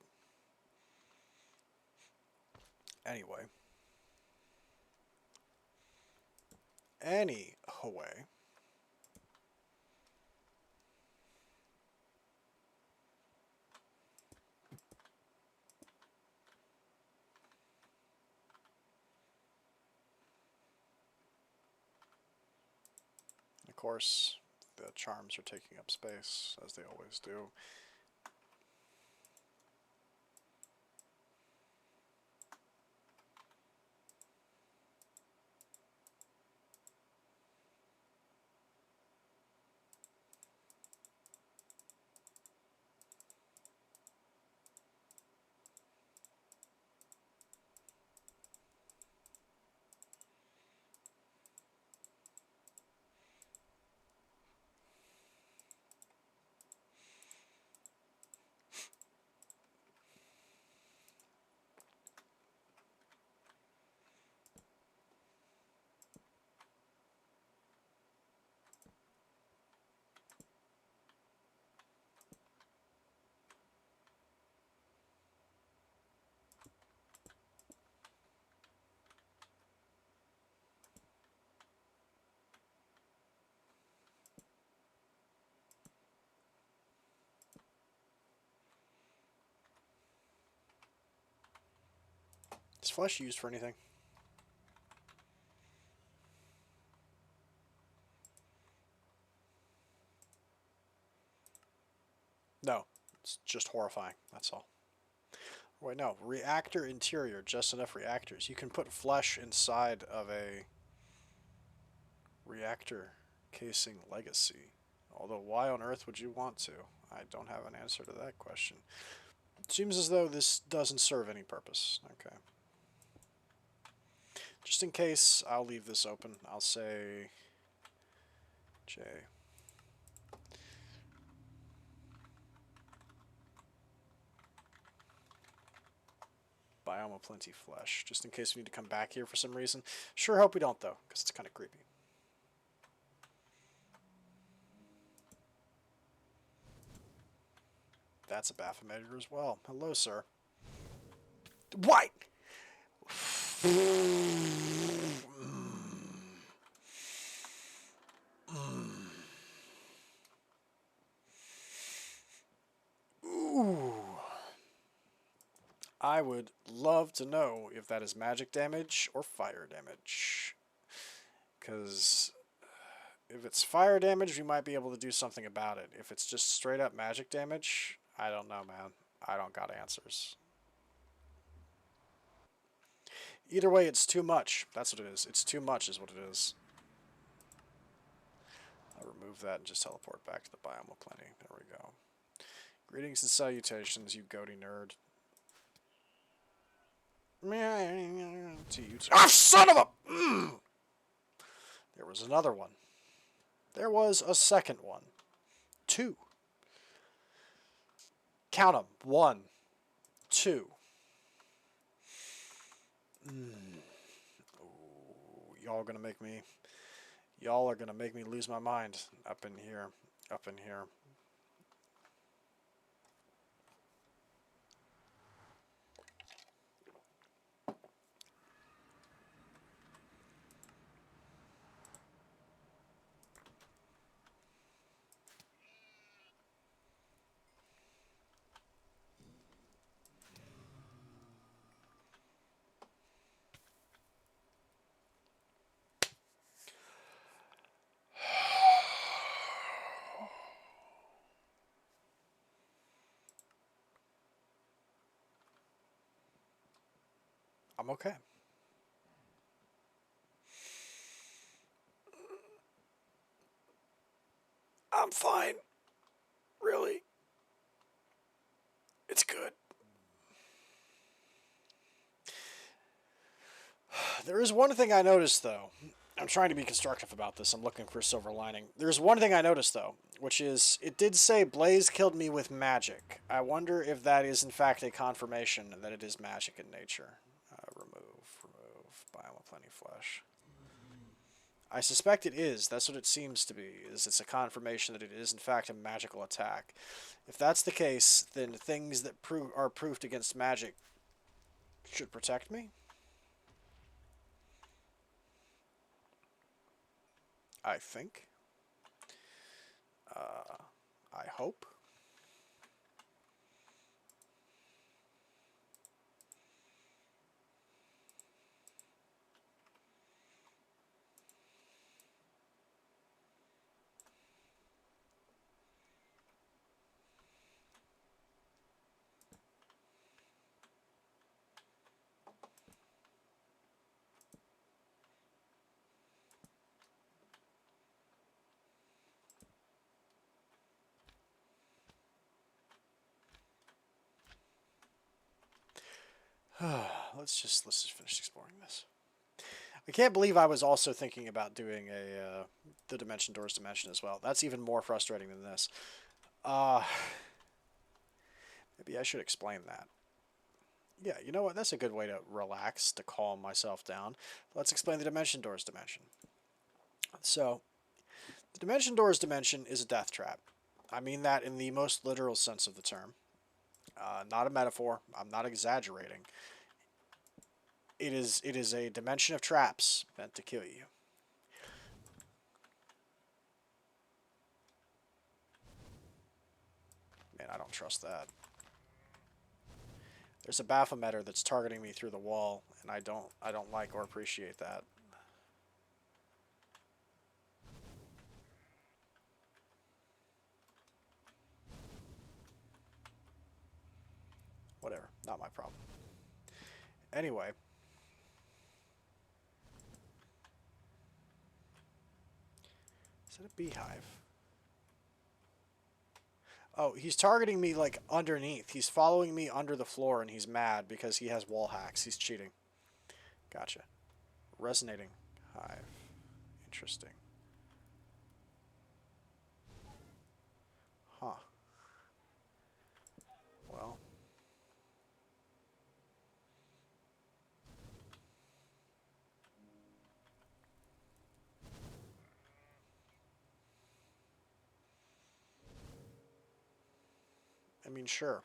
[SPEAKER 1] Anyway. Anyway. Of course, the charms are taking up space, as they always do. Is flesh used for anything? No. It's just horrifying. That's all. Wait, no. Reactor interior. Just enough reactors. You can put flesh inside of a reactor casing legacy. Although, why on earth would you want to? I don't have an answer to that question. It seems as though this doesn't serve any purpose. Okay. Just in case, I'll leave this open. I'll say J. Biome of plenty flesh. Just in case we need to come back here for some reason. Sure hope we don't, though, because it's kind of creepy. That's a Bafometyr as well. Hello, sir. What? Ooh. I would love to know if that is magic damage or fire damage. Because if it's fire damage, we might be able to do something about it. If it's just straight up magic damage, I don't know, man. I don't got answers. Either way, it's too much. That's what it is. It's too much is what it is. I'll remove that and just teleport back to the biome of plenty. There we go. Greetings and salutations, you goaty nerd. To you too. Ah, son of a... There was another one. There was a second one. 2. Count them. 1, 2. Y'all gonna make me... Y'all are gonna make me lose my mind up in here. Up in here. I'm okay. I'm fine. Really. It's good. There is one thing I noticed, though. I'm trying to be constructive about this. I'm looking for a silver lining. There's one thing I noticed, though, which is it did say Blaze killed me with magic. I wonder if that is, in fact, a confirmation that it is magic in nature. Remove, biome of plenty flesh. I suspect it is. That's what it seems to be. It's a confirmation that it is, in fact, a magical attack. If that's the case, then things that are proofed against magic should protect me. I think. I hope. Let's just finish exploring this. I can't believe I was also thinking about doing the Dimension Doors dimension as well. That's even more frustrating than this. Maybe I should explain that. Yeah, you know what? That's a good way to relax, to calm myself down. Let's explain the Dimension Doors dimension. So, the Dimension Doors dimension is a death trap. I mean that in the most literal sense of the term. Not a metaphor. I'm not exaggerating. It is a dimension of traps meant to kill you. Man, I don't trust that. There's a Bafometyr that's targeting me through the wall, and I don't like or appreciate that. Whatever, not my problem. Anyway. Is that a beehive? Oh, he's targeting me, like, underneath. He's following me under the floor, and he's mad because he has wall hacks. He's cheating. Gotcha. Resonating hive. Interesting. Huh. Well. I mean, sure.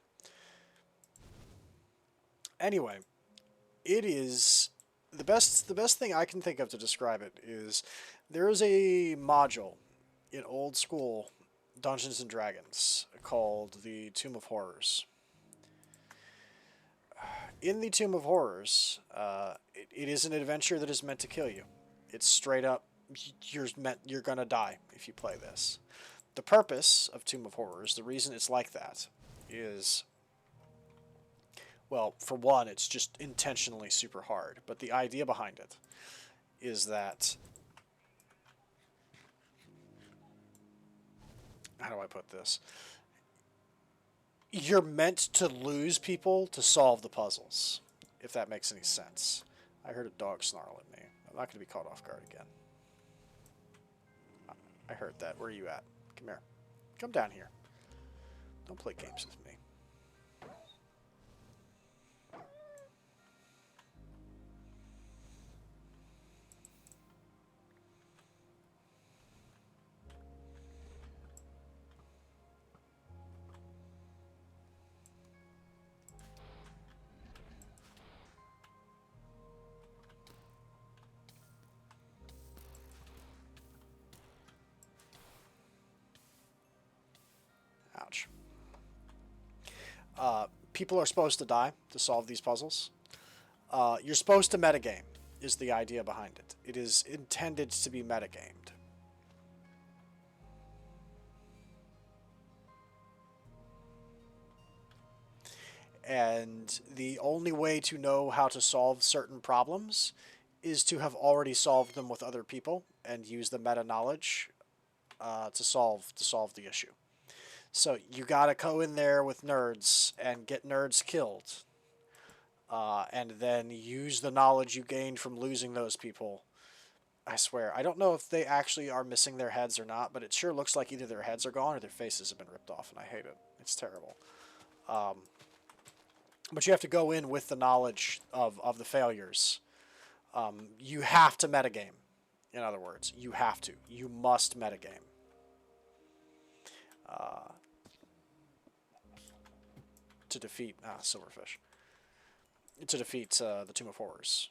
[SPEAKER 1] Anyway, it is the best thing I can think of to describe it is there is a module in old school Dungeons and Dragons called the Tomb of Horrors. In the Tomb of Horrors, it is an adventure that is meant to kill you. It's straight up you're gonna die if you play this. The purpose of Tomb of Horrors, the reason it's like that, is, well, for one, it's just intentionally super hard. But the idea behind it is that, how do I put this? You're meant to lose people to solve the puzzles, if that makes any sense. I heard a dog snarl at me. I'm not going to be caught off guard again. I heard that. Where are you at? Come here. Come down here. Don't play games with me. Ouch. People are supposed to die to solve these puzzles. You're supposed to metagame, is the idea behind it. It is intended to be metagamed. And the only way to know how to solve certain problems is to have already solved them with other people and use the meta knowledge to solve the issue. So you gotta go in there with nerds and get nerds killed, and then use the knowledge you gained from losing those people. I swear, I don't know if they actually are missing their heads or not, but it sure looks like either their heads are gone or their faces have been ripped off, and I hate it. It's terrible. But you have to go in with the knowledge of the failures. You have to metagame. In other words, you have to. You must metagame. To defeat Silverfish. To defeat the Tomb of Horrors.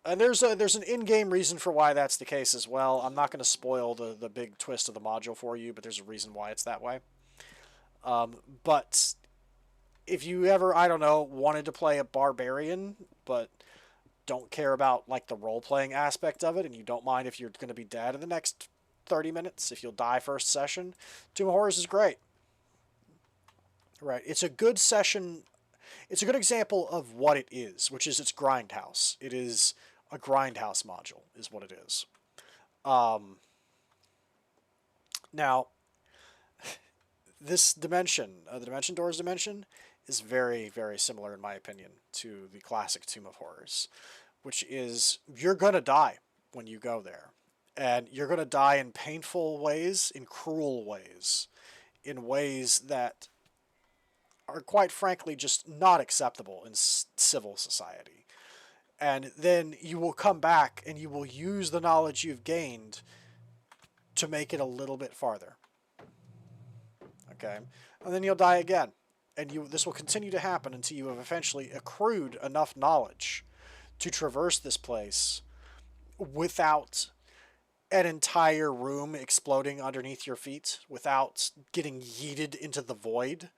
[SPEAKER 1] And there's an in-game reason for why that's the case as well. I'm not going to spoil the big twist of the module for you, but there's a reason why it's that way. But if you ever, I don't know, wanted to play a barbarian, but don't care about like the role-playing aspect of it, and you don't mind if you're going to be dead in the next 30 minutes, if you'll die first session, Tomb of Horrors is great. Right, it's a good session. It's a good example of what it is, which is its grindhouse. It is a grindhouse module, is what it is. Now, this dimension, the Dimension Doors dimension, is very, very similar, in my opinion, to the classic Tomb of Horrors, which is you're going to die when you go there. And you're going to die in painful ways, in cruel ways, in ways that are quite frankly just not acceptable in civil society. And then you will come back and you will use the knowledge you've gained to make it a little bit farther. Okay? And then you'll die again. And this will continue to happen until you have eventually accrued enough knowledge to traverse this place without an entire room exploding underneath your feet, without getting yeeted into the void,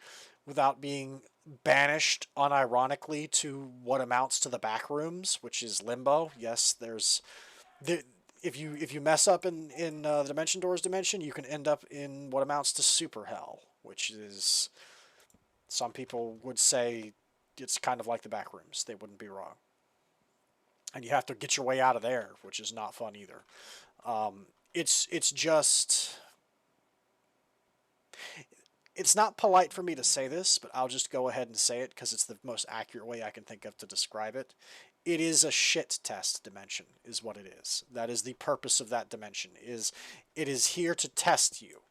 [SPEAKER 1] without being banished unironically to what amounts to the back rooms, which is limbo. Yes, if you mess up in the Dimension Doors dimension, you can end up in what amounts to super hell, which is, some people would say, it's kind of like the back rooms. They wouldn't be wrong. And you have to get your way out of there, which is not fun either. It's just, it's not polite for me to say this, but I'll just go ahead and say it because it's the most accurate way I can think of to describe it. It is a shit test dimension, is what it is. That is the purpose of that dimension. It is here to test you.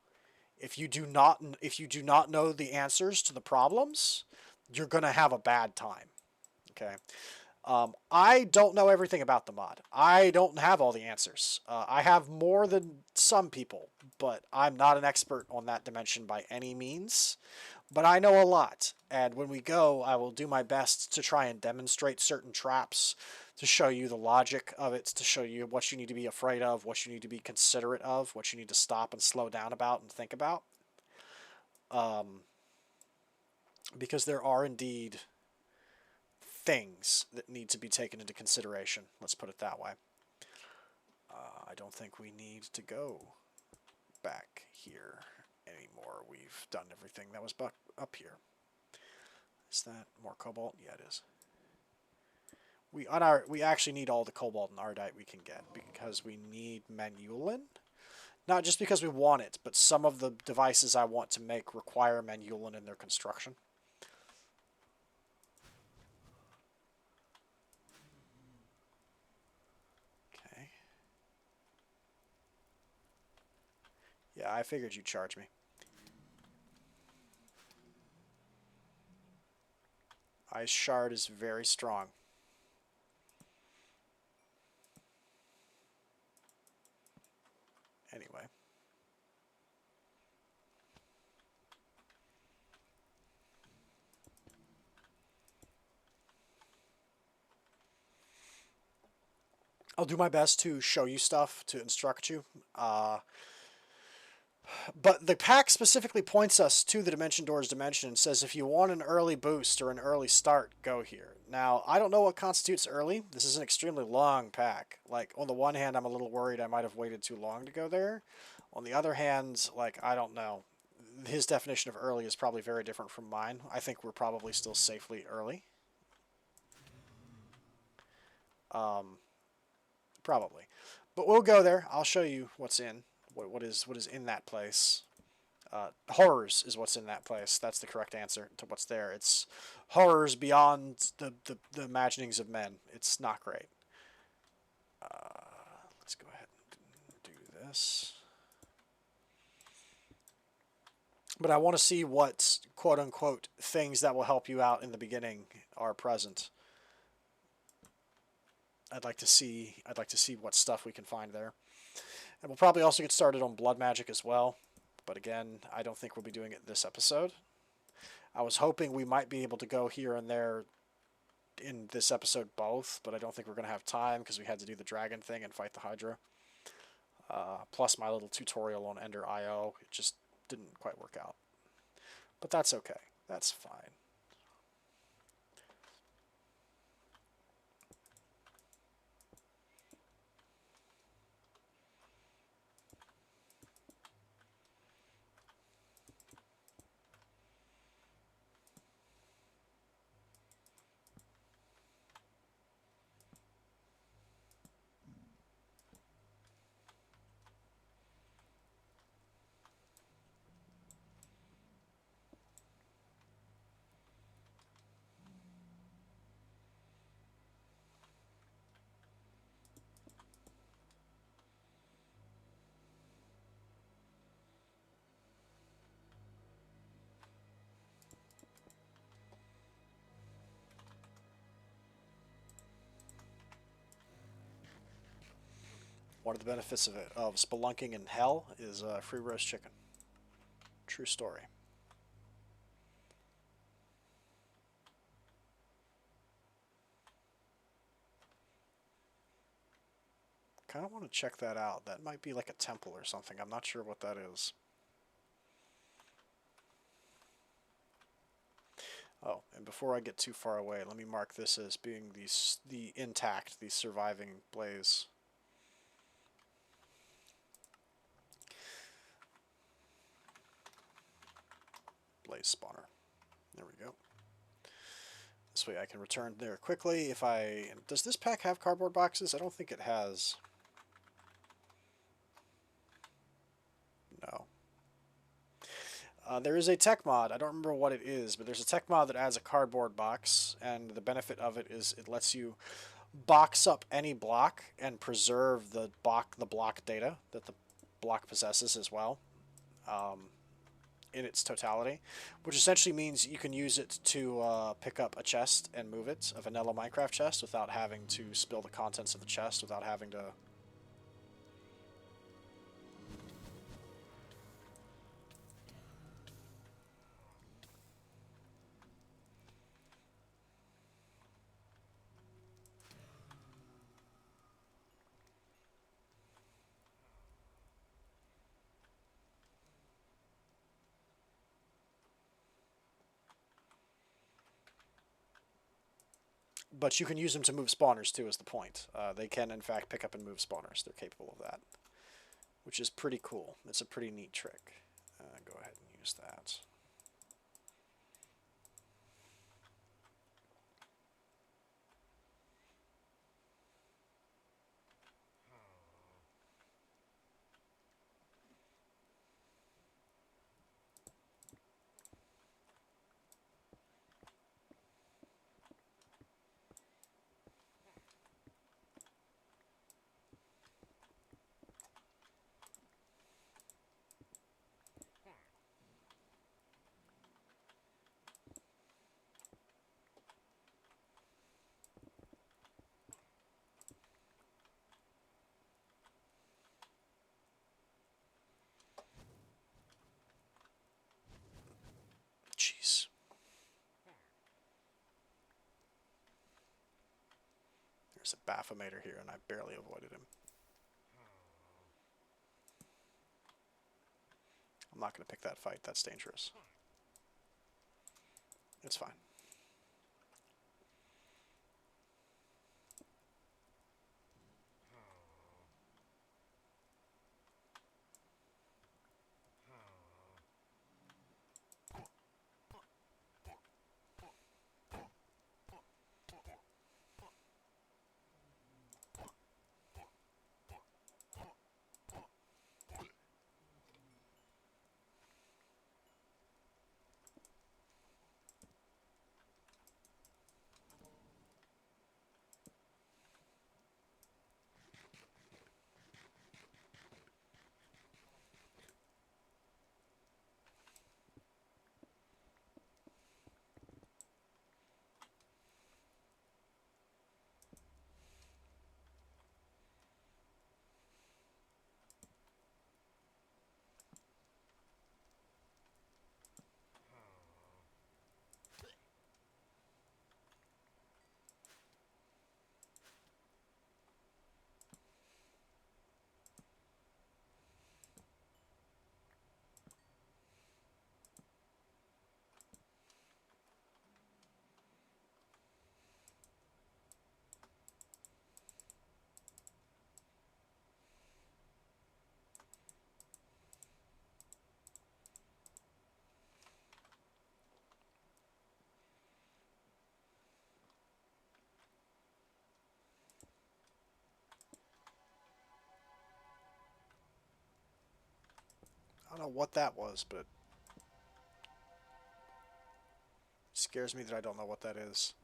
[SPEAKER 1] If you do not know the answers to the problems, you're gonna have a bad time. Okay. I don't know everything about the mod. I don't have all the answers. I have more than some people, but I'm not an expert on that dimension by any means. But I know a lot, and when we go, I will do my best to try and demonstrate certain traps, to show you the logic of it, to show you what you need to be afraid of, what you need to be considerate of, what you need to stop and slow down about and think about. Because there are indeed things that need to be taken into consideration. Let's put it that way. I don't think we need to go back here anymore. We've done everything that was up here. Is that more cobalt? Yeah, it is. We actually need all the cobalt and ardite we can get because we need manulin. Not just because we want it, but some of the devices I want to make require manulin in their construction. Okay. Yeah, I figured you'd charge me. Ice shard is very strong. Anyway. I'll do my best to show you stuff, to instruct you. But the pack specifically points us to the Dimension Doors dimension and says if you want an early boost or an early start, go here. Now, I don't know what constitutes early. This is an extremely long pack. Like, on the one hand, I'm a little worried I might have waited too long to go there. On the other hand, like, I don't know. His definition of early is probably very different from mine. I think we're probably still safely early. Probably. But we'll go there. I'll show you what's in. What is in that place. Horrors is what's in that place. That's the correct answer to what's there. It's horrors beyond the imaginings of men. It's not great. Let's go ahead and do this. But I want to see what quote-unquote things that will help you out in the beginning are present. I'd like to see what stuff we can find there. And we'll probably also get started on blood magic as well. But again, I don't think we'll be doing it this episode. I was hoping we might be able to go here and there in this episode both, but I don't think we're going to have time because we had to do the dragon thing and fight the hydra. Plus my little tutorial on Ender IO. It just didn't quite work out. But that's okay. That's fine. One of the benefits of spelunking in hell is free roast chicken. True story. Kind of want to check that out. That might be like a temple or something. I'm not sure what that is. Oh, and before I get too far away, let me mark this as being the intact, the surviving blaze. Blaze spawner. There we go. This way I can return there quickly. Does this pack have cardboard boxes? I don't think it has. No. There is a tech mod. I don't remember what it is, but there's a tech mod that adds a cardboard box, and the benefit of it is it lets you box up any block and preserve the block data that the block possesses as well. In its totality, which essentially means you can use it to pick up a chest and move it, a vanilla Minecraft chest, without having to spill the contents of the chest, without having to... but you can use them to move spawners too, is the point. They can, in fact, pick up and move spawners. They're capable of that, which is pretty cool. It's a pretty neat trick. Go ahead and use that. Jeez. There's a Bafometyr here, and I barely avoided him. I'm not going to pick that fight. That's dangerous. It's fine. I don't know what that was, but it scares me that I don't know what that is.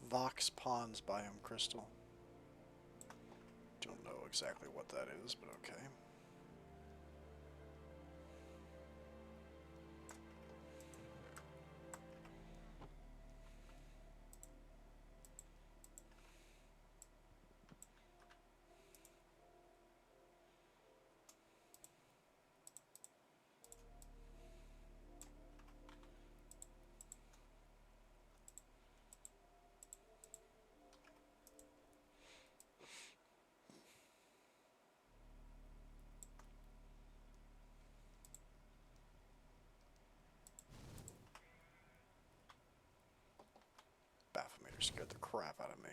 [SPEAKER 1] Vox Pons Biome Crystal. Don't know exactly what that is, but okay. scared the crap out of me.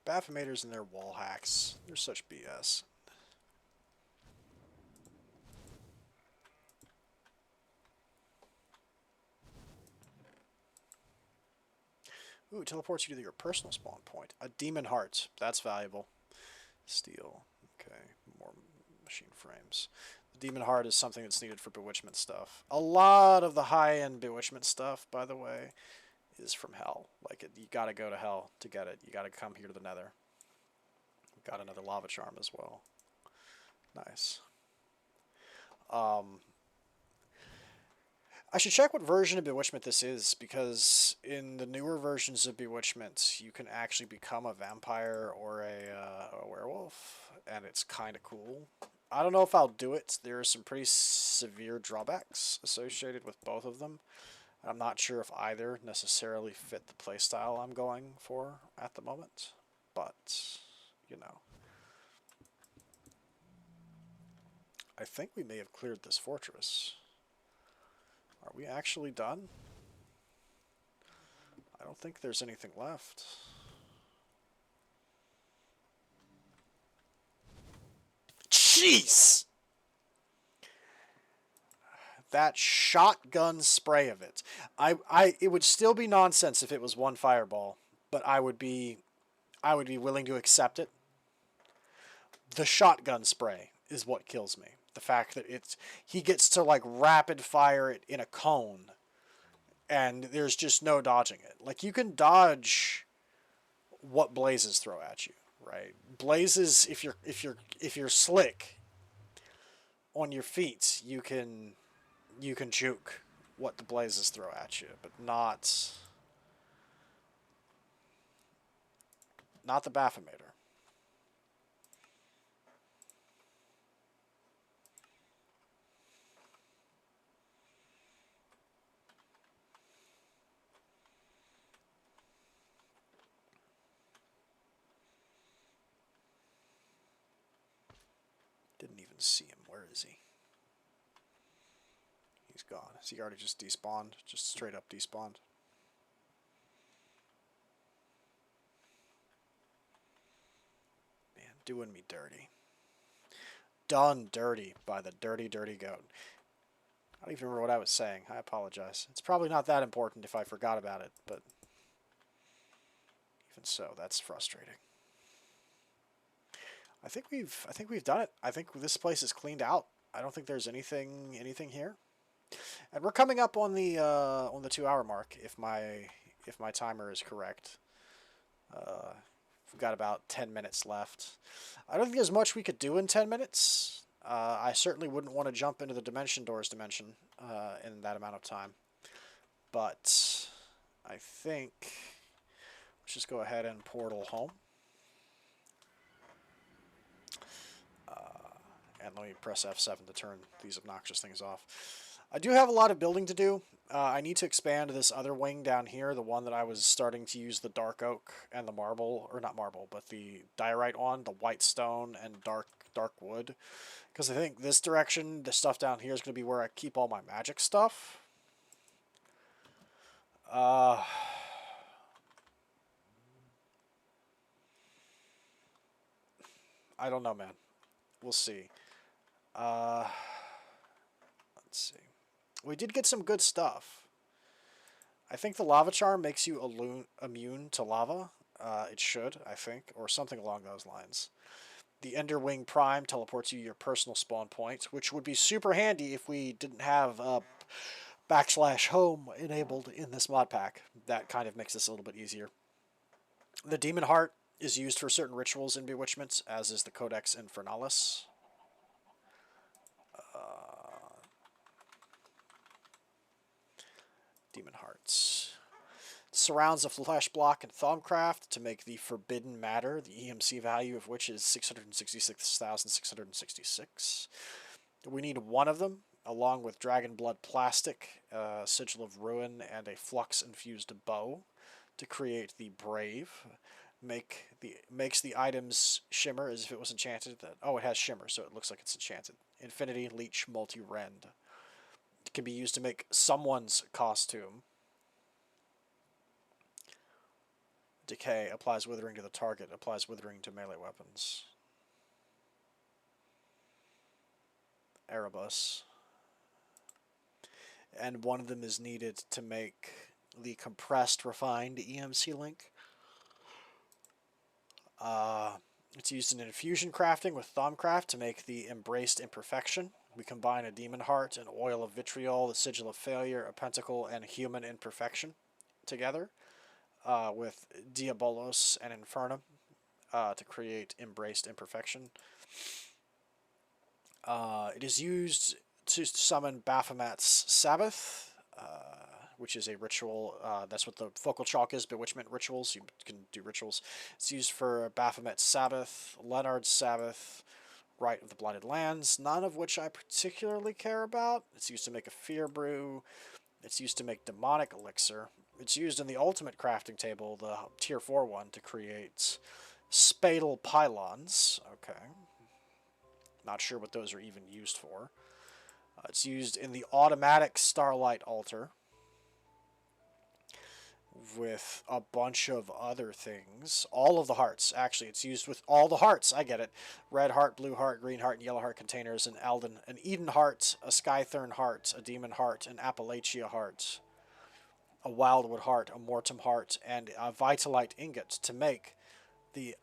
[SPEAKER 1] Bafometers and their wall hacks. They're such BS. Ooh, teleports you to your personal spawn point. A demon heart. That's valuable. Steel. Okay, more machine frames. The demon heart is something that's needed for bewitchment stuff. A lot of the high-end bewitchment stuff, by the way, is from hell. Like, you gotta go to hell to get it. You gotta come here to the Nether. Got another lava charm as well. Nice. I should check what version of Bewitchment this is, because in the newer versions of Bewitchment, you can actually become a vampire or a werewolf, and it's kind of cool. I don't know if I'll do it. There are some pretty severe drawbacks associated with both of them. I'm not sure if either necessarily fit the playstyle I'm going for at the moment, but, you know. I think we may have cleared this fortress. Are we actually done? I don't think there's anything left. Jeez! That shotgun spray of it. It would still be nonsense if it was one fireball, but I would be willing to accept it. The shotgun spray is what kills me. The fact that he gets to like rapid fire it in a cone, and there's just no dodging it. Like, you can dodge what blazes throw at you, right? Blazes, if you're slick on your feet, you can juke what the blazes throw at you, but not the Bafometyr. Didn't even see him. Where is he? He's gone. Has he already just despawned? Just straight up despawned. Man, doing me dirty. Done dirty by the dirty, dirty goat. I don't even remember what I was saying. I apologize. It's probably not that important if I forgot about it, but even so, that's frustrating. I think we've done it. I think this place is cleaned out. I don't think there's anything here. And we're coming up on the 2-hour mark if my timer is correct. We've got about 10 minutes left. I don't think there's much we could do in 10 minutes. I certainly wouldn't want to jump into the Dimension Doors dimension in that amount of time. But I think let's just go ahead and portal home. And let me press F7 to turn these obnoxious things off. I do have a lot of building to do. I need to expand this other wing down here, the one that I was starting to use the dark oak and the marble, or not marble, but the diorite on, the white stone and dark wood. Because I think this direction, the stuff down here is going to be where I keep all my magic stuff. I don't know, man. We'll see. Let's see. We did get some good stuff. I think the lava charm makes you immune to lava. It should, I think, or something along those lines. The Enderwing Prime teleports you to your personal spawn point, which would be super handy if we didn't have /home enabled in this mod pack. That kind of makes this a little bit easier. The Demon Heart is used for certain rituals in Bewitchment, as is the Codex Infernalis. Demon Hearts. Surrounds a flesh block in Thaumcraft to make the Forbidden Matter, the EMC value of which is 666,666. We need one of them, along with Dragon Blood Plastic, Sigil of Ruin, and a Flux-infused bow to create the Brave. makes the items shimmer as if it was enchanted. Oh, it has shimmer, so it looks like it's enchanted. Infinity Leech Multi-Rend. It can be used to make someone's costume. Decay applies withering to the target. Applies withering to melee weapons. Erebus. And one of them is needed to make the compressed refined EMC link. It's used in infusion crafting with Thumbcraft to make the Embraced Imperfection. We combine a Demon Heart, an Oil of Vitriol, the Sigil of Failure, a Pentacle, and Human Imperfection together with Diabolos and Infernum to create Embraced Imperfection. It is used to summon Baphomet's Sabbath, which is a ritual. That's what the focal chalk is, bewitchment rituals. You can do rituals. It's used for Baphomet's Sabbath, Leonard's Sabbath, Rite of the Blighted Lands, none of which I particularly care about. It's used to make a Fear Brew. It's used to make Demonic Elixir. It's used in the Ultimate Crafting Table, the Tier 4 one, to create Spadal Pylons. Okay. Not sure what those are even used for. It's used in the Automatic Starlight Altar with a bunch of other things. All of the hearts, actually. It's used with all the hearts. I get it. Red heart, blue heart, green heart, and yellow heart containers. An Eden heart, a Skythern heart, a Demon heart, an Appalachia heart, a Wildwood heart, a Mortem heart, and a Vitalite ingot to make the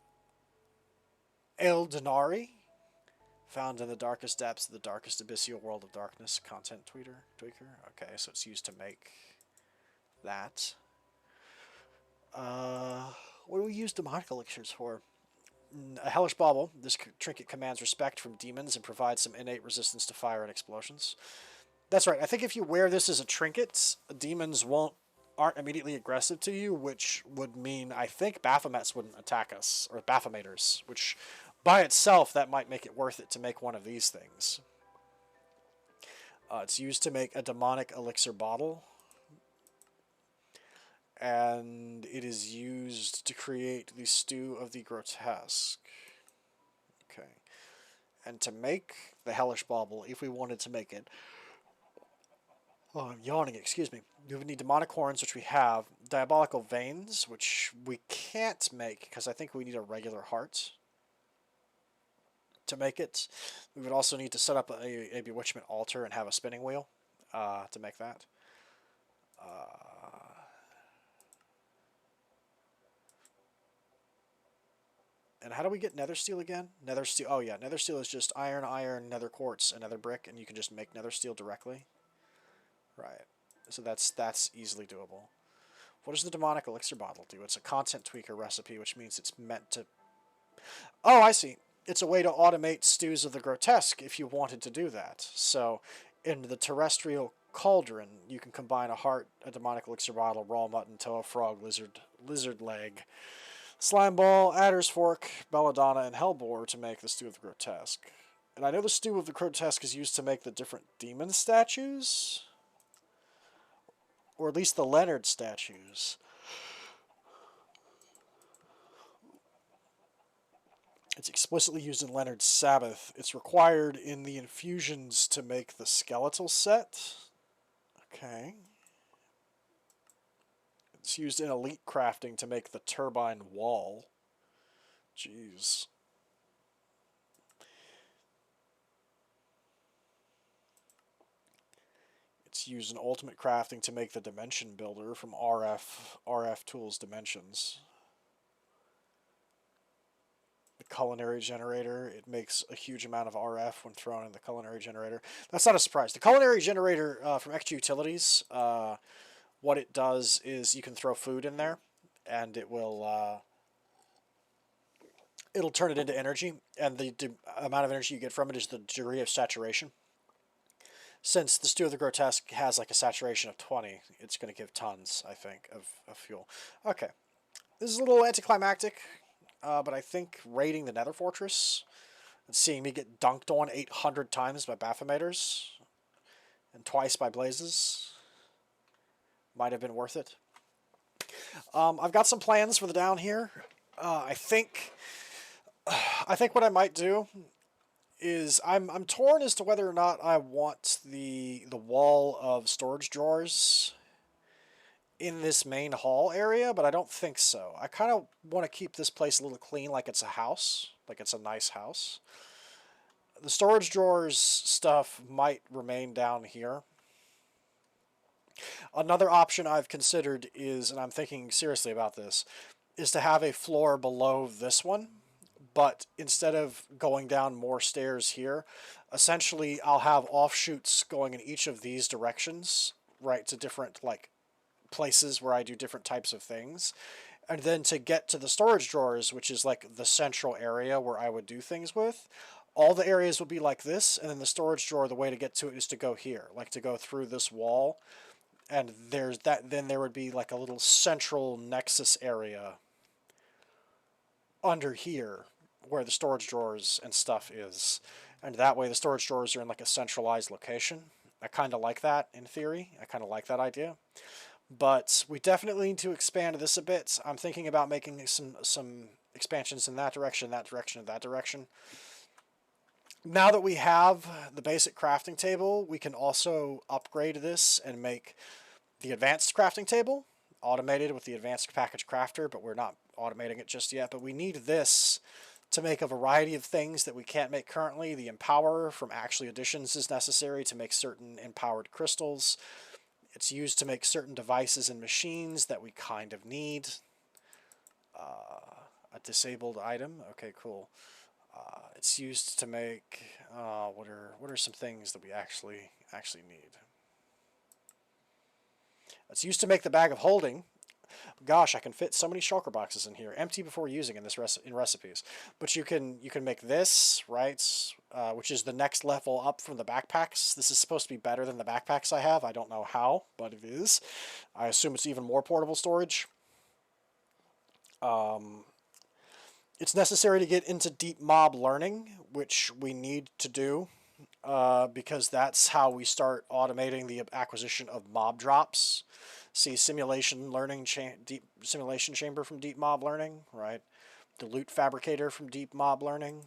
[SPEAKER 1] Eldenari, found in the darkest depths of the darkest abyssal world of darkness. Content tweaker. Okay, so it's used to make that. What do we use demonic elixirs for? A Hellish Bauble. This trinket commands respect from demons and provides some innate resistance to fire and explosions. That's right. I think if you wear this as a trinket, demons aren't immediately aggressive to you, which would mean I think Baphomets wouldn't attack us, or Baphometers, which by itself that might make it worth it to make one of these things. It's used to make a demonic elixir bottle. And it is used to create the Stew of the Grotesque. Okay. And to make the Hellish Bauble, if we wanted to make it... Oh, I'm yawning, excuse me. We would need Demonic Horns, which we have. Diabolical Veins, which we can't make, because I think we need a regular heart to make it. We would also need to set up a Bewitchment Altar and have a spinning wheel to make that. And how do we get nether steel again? Nether steel. Oh yeah, nether steel is just iron, nether quartz, and nether brick, and you can just make nether steel directly. Right. So that's easily doable. What does the demonic elixir bottle do? It's a content tweaker recipe, which means it's meant to... Oh, I see. It's a way to automate stews of the grotesque if you wanted to do that. So in the terrestrial cauldron, you can combine a heart, a demonic elixir bottle, raw mutton, toe, frog, lizard leg, slime ball, adder's fork, belladonna, and hellbore to make the stew of the grotesque. And I know the stew of the grotesque is used to make the different demon statues, or at least the Leonard statues. It's explicitly used in Leonard's Sabbath. It's required in the infusions to make the skeletal set. Okay. It's used in elite crafting to make the turbine wall. Jeez. It's used in ultimate crafting to make the dimension builder from RF Tools Dimensions. The culinary generator, it makes a huge amount of RF when thrown in the culinary generator. That's not a surprise. The culinary generator from Extra Utilities, what it does is you can throw food in there, and it will it'll turn it into energy, and the amount of energy you get from it is the degree of saturation. Since the Stew of the Grotesque has like a saturation of 20, it's going to give tons, I think, of fuel. Okay, this is a little anticlimactic, but I think raiding the Nether Fortress and seeing me get dunked on 800 times by Baphometers and twice by Blazes might have been worth it. I've got some plans for the down here. I think what I might do is I'm torn as to whether or not I want the wall of storage drawers in this main hall area, but I don't think so. I kind of want to keep this place a little clean, like it's a house, like it's a nice house. The storage drawers stuff might remain down here. Another option I've considered is, and I'm thinking seriously about this, is to have a floor below this one, but instead of going down more stairs here, essentially I'll have offshoots going in each of these directions, right, to different, like, places where I do different types of things. And then to get to the storage drawers, which is like the central area where I would do things with, all the areas would be like this, and then the storage drawer, the way to get to it is to go here, like to go through this wall, and there's that. Then there would be like a little central nexus area under here where the storage drawers and stuff is, and that way the storage drawers are in like a centralized location. I kind of like that in theory. I kind of like that idea. But we definitely need to expand this a bit. I'm thinking about making some expansions in that direction, and that direction. Now that we have the basic crafting table, we can also upgrade this and make the advanced crafting table automated with the advanced package crafter, but we're not automating it just yet. But we need this to make a variety of things that we can't make currently. The empower from actually additions is necessary to make certain empowered crystals. It's used to make certain devices and machines that we kind of need. A disabled item. Okay, cool. It's used to make what are some things that we actually need? It's used to make the bag of holding. Gosh, I can fit so many shulker boxes in here, empty before using in this in recipes. But you can make this, right? Which is the next level up from the backpacks. This is supposed to be better than the backpacks I have. I don't know how, but it is. I assume it's even more portable storage. It's necessary to get into deep mob learning, which we need to do, because that's how we start automating the acquisition of mob drops. See, simulation learning, deep simulation chamber from deep mob learning, right? The loot fabricator from deep mob learning.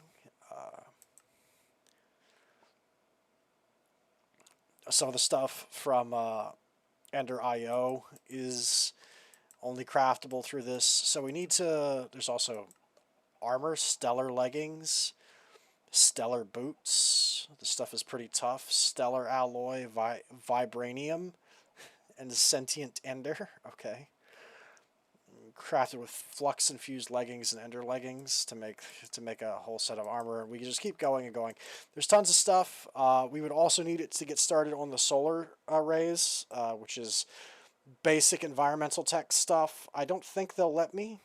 [SPEAKER 1] Some of the stuff from Ender IO is only craftable through this. So we need to. There's also armor, stellar leggings, stellar boots. This stuff is pretty tough. Stellar alloy, vibranium, and sentient ender. Okay. Crafted with flux infused leggings and ender leggings to make a whole set of armor. We can just keep going and going. There's tons of stuff. We would also need it to get started on the solar arrays, which is basic environmental tech stuff. I don't think they'll let me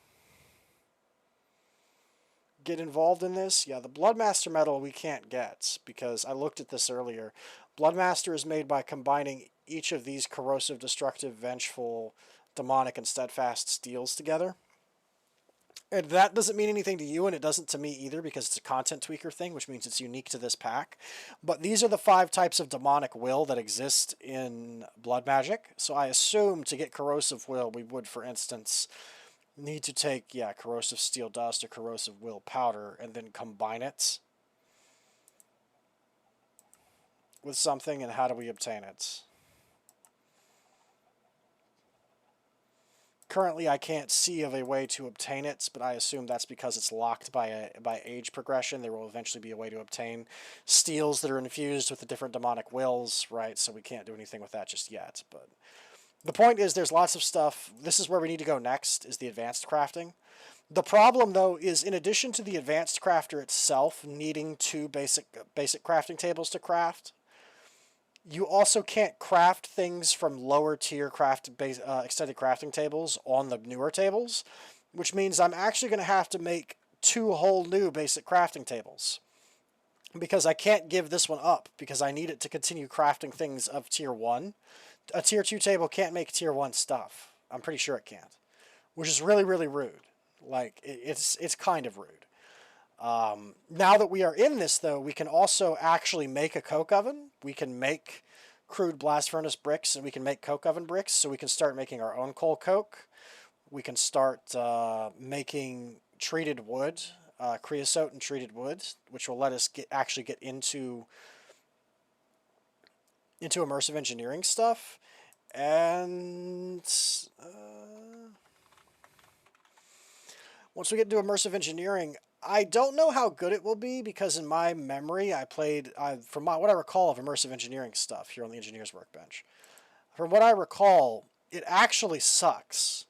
[SPEAKER 1] get involved in this. Yeah, the Bloodmaster metal we can't get because I looked at this earlier. Bloodmaster is made by combining each of these corrosive, destructive, vengeful, demonic, and steadfast steels together. And that doesn't mean anything to you, and it doesn't to me either, because it's a content tweaker thing, which means it's unique to this pack. But these are the 5 types of demonic will that exist in blood magic. So I assume to get corrosive will, we would, for instance, need to take, yeah, corrosive steel dust or corrosive will powder, and then combine it with something. And how do we obtain it? Currently, I can't see of a way to obtain it, but I assume that's because it's locked by age progression. There will eventually be a way to obtain steels that are infused with the different demonic wills, right? So we can't do anything with that just yet. But the point is, there's lots of stuff. This is where we need to go next, is the advanced crafting. The problem, though, is in addition to the advanced crafter itself needing 2 basic crafting tables to craft, you also can't craft things from lower tier extended crafting tables on the newer tables, which means I'm actually going to have to make 2 whole new basic crafting tables, because I can't give this one up because I need it to continue crafting things of tier 1. A tier 2 table can't make tier 1 stuff. I'm pretty sure it can't, which is really, really rude. Like, it's kind of rude. Now that we are in this, though, we can also actually make a coke oven. We can make crude blast furnace bricks, and we can make coke oven bricks, so we can start making our own coal coke. We can start making treated wood, creosote and treated wood, which will let us actually get into immersive engineering stuff. And once we get into immersive engineering, I don't know how good it will be because in my memory, from what I recall of immersive engineering stuff here on the engineer's workbench. From what I recall, it actually sucks,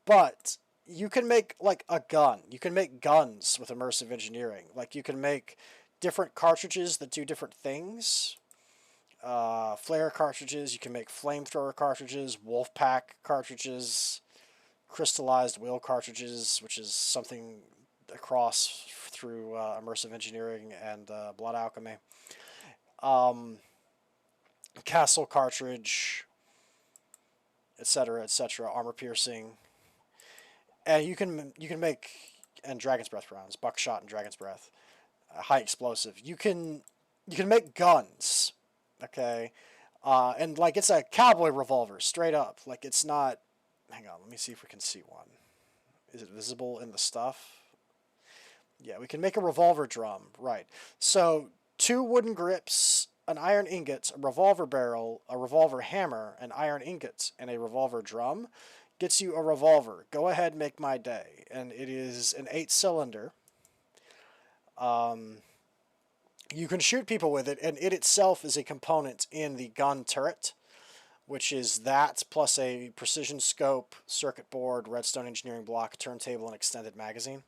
[SPEAKER 1] but you can make like a gun. You can make guns with immersive engineering. Like you can make different cartridges that do different things. Flare cartridges. You can make flamethrower cartridges, wolf pack cartridges, crystallized wheel cartridges, which is something across through immersive engineering and blood alchemy. Castle cartridge, etc., etc. Armor piercing, and you can make and dragon's breath rounds, buckshot and dragon's breath, high explosive. You can make guns, okay, and like it's a cowboy revolver straight up. Like it's not. Hang on, let me see if we can see one. Is it visible in the stuff? Yeah, we can make a revolver drum, right? So 2 wooden grips, an iron ingot, a revolver barrel, a revolver hammer, an iron ingot, and a revolver drum gets you a revolver. Go ahead, make my day. And it is an 8-cylinder. You can shoot people with it, and it itself is a component in the gun turret, which is that plus a precision scope, circuit board, redstone engineering block, turntable, and extended magazine.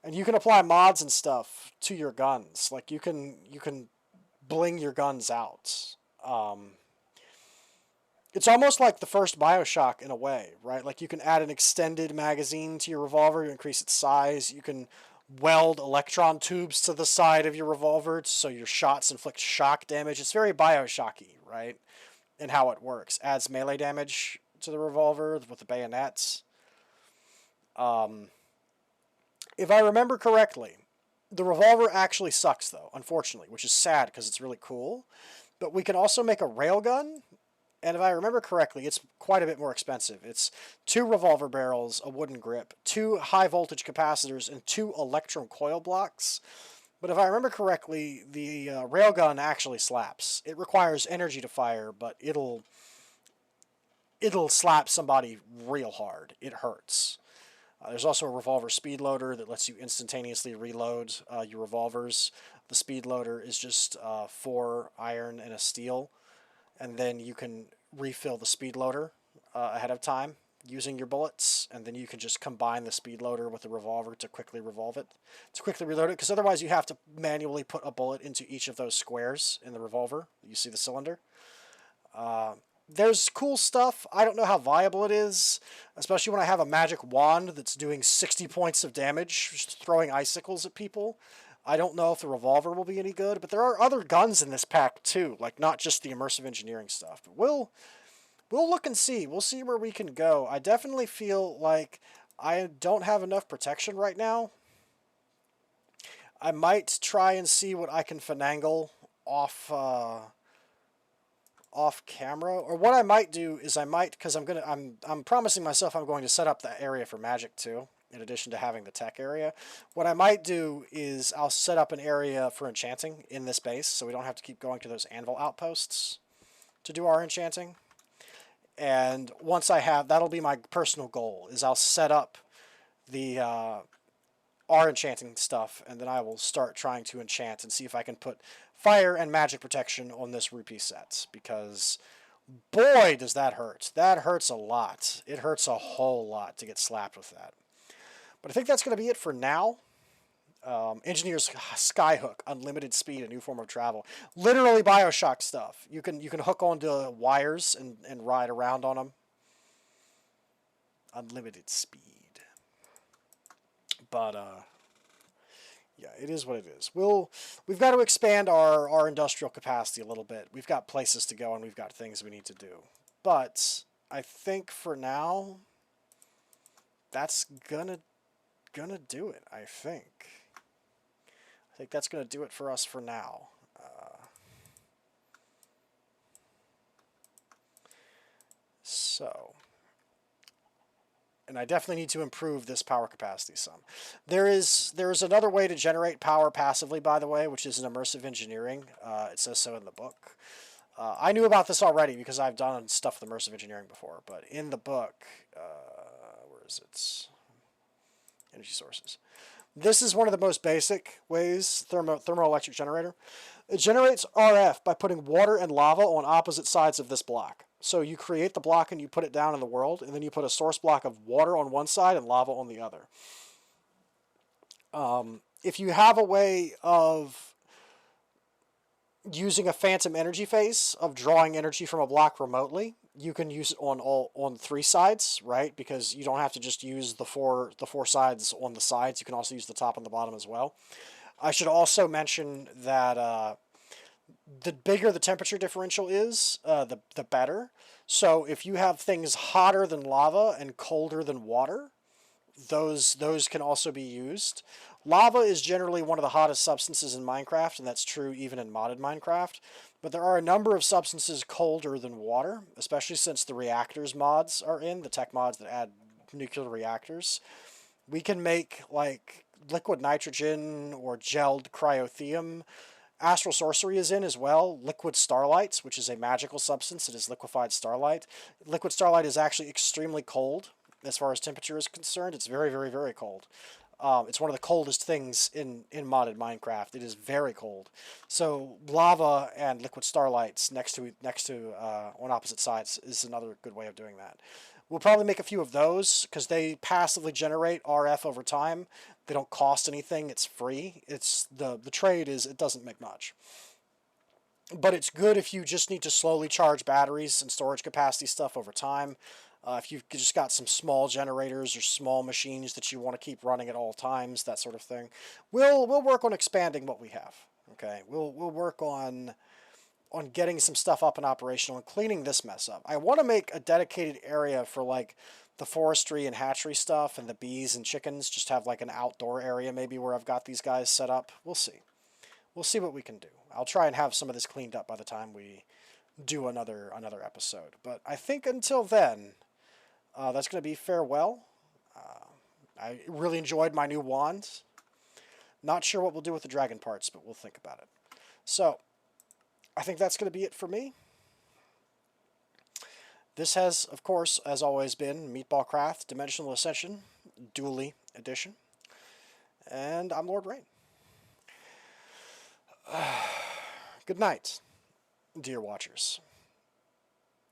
[SPEAKER 1] And you can apply mods and stuff to your guns. Like you can bling your guns out. It's almost like the first BioShock in a way, right? Like you can add an extended magazine to your revolver to increase its size. You can weld electron tubes to the side of your revolver so your shots inflict shock damage. It's very BioShocky, right? And how it works. Adds melee damage to the revolver with the bayonets. If I remember correctly, the revolver actually sucks, though, unfortunately, which is sad because it's really cool. But we can also make a railgun, and if I remember correctly, it's quite a bit more expensive. It's 2 revolver barrels, a wooden grip, 2 high-voltage capacitors, and 2 electrum coil blocks. But if I remember correctly, the railgun actually slaps. It requires energy to fire, but it'll slap somebody real hard. It hurts. There's also a revolver speed loader that lets you instantaneously reload your revolvers. The speed loader is just 4 iron and a steel, and then you can refill the speed loader ahead of time using your bullets, and then you can just combine the speed loader with the revolver to quickly reload it, because otherwise you have to manually put a bullet into each of those squares in the revolver. You see the cylinder. There's cool stuff. I don't know how viable it is, especially when I have a magic wand that's doing 60 points of damage, just throwing icicles at people. I don't know if the revolver will be any good, but there are other guns in this pack too, like not just the immersive engineering stuff. But we'll look and see. We'll see where we can go. I definitely feel like I don't have enough protection right now. I might try and see what I can finagle off camera, or what I might do is because I'm promising myself I'm going to set up that area for magic too, in addition to having the tech area. What I might do is I'll set up an area for enchanting in this base, so we don't have to keep going to those anvil outposts to do our enchanting. And once I have, that'll be my personal goal, is I'll set up the our enchanting stuff, and then I will start trying to enchant and see if I can put fire and magic protection on this rupee set, because boy does that hurt. That hurts a lot. It hurts a whole lot to get slapped with that. But I think that's going to be it for now. Engineer's Skyhook, unlimited speed, a new form of travel. Literally BioShock stuff. You can hook onto wires and ride around on them. Unlimited speed. But yeah, it is what it is. We've got to expand our industrial capacity a little bit. We've got places to go and we've got things we need to do. But I think for now, that's gonna do it. I think that's gonna do it for us for now. So and I definitely need to improve this power capacity some. There's another way to generate power passively, by the way, which is an immersive engineering. It says so in the book. I knew about this already because I've done stuff with immersive engineering before, but in the book, where is it? Energy sources. This is one of the most basic ways, thermoelectric generator. It generates RF by putting water and lava on opposite sides of this block. So you create the block and you put it down in the world, and then you put a source block of water on one side and lava on the other. If you have a way of using a phantom energy phase of drawing energy from a block remotely, you can use it on 3 sides, right? Because you don't have to just use the four sides on the sides. You can also use the top and the bottom as well. I should also mention that the bigger the temperature differential is, the better. So if you have things hotter than lava and colder than water, those can also be used. Lava is generally one of the hottest substances in Minecraft, and that's true even in modded Minecraft. But there are a number of substances colder than water, especially since the reactors mods are in, the tech mods that add nuclear reactors. We can make like liquid nitrogen or gelled cryotheum. Astral sorcery is in as well. Liquid starlight, which is a magical substance. It is liquefied starlight. Liquid starlight is actually extremely cold as far as temperature is concerned. It's very, very, very cold. It's one of the coldest things in modded Minecraft. It is very cold. So lava and liquid starlights next to on opposite sides is another good way of doing that. We'll probably make a few of those because they passively generate RF over time. They don't cost anything. It's free. It's the trade is it doesn't make much. But it's good if you just need to slowly charge batteries and storage capacity stuff over time. If you've just got some small generators or small machines that you want to keep running at all times, that sort of thing, we'll work on expanding what we have. Okay, we'll work on getting some stuff up and operational and cleaning this mess up. I want to make a dedicated area for like the forestry and hatchery stuff and the bees and chickens. Just have like an outdoor area maybe where I've got these guys set up. We'll see. We'll see what we can do. I'll try and have some of this cleaned up by the time we do another episode. But I think until then, that's going to be farewell. I really enjoyed my new wand. Not sure what we'll do with the dragon parts, but we'll think about it. So, I think that's going to be it for me. This has, of course, as always been Meatballcraft Dimensional Ascension Dually Edition. And I'm Lord Rain. Good night, dear watchers.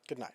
[SPEAKER 1] Good night.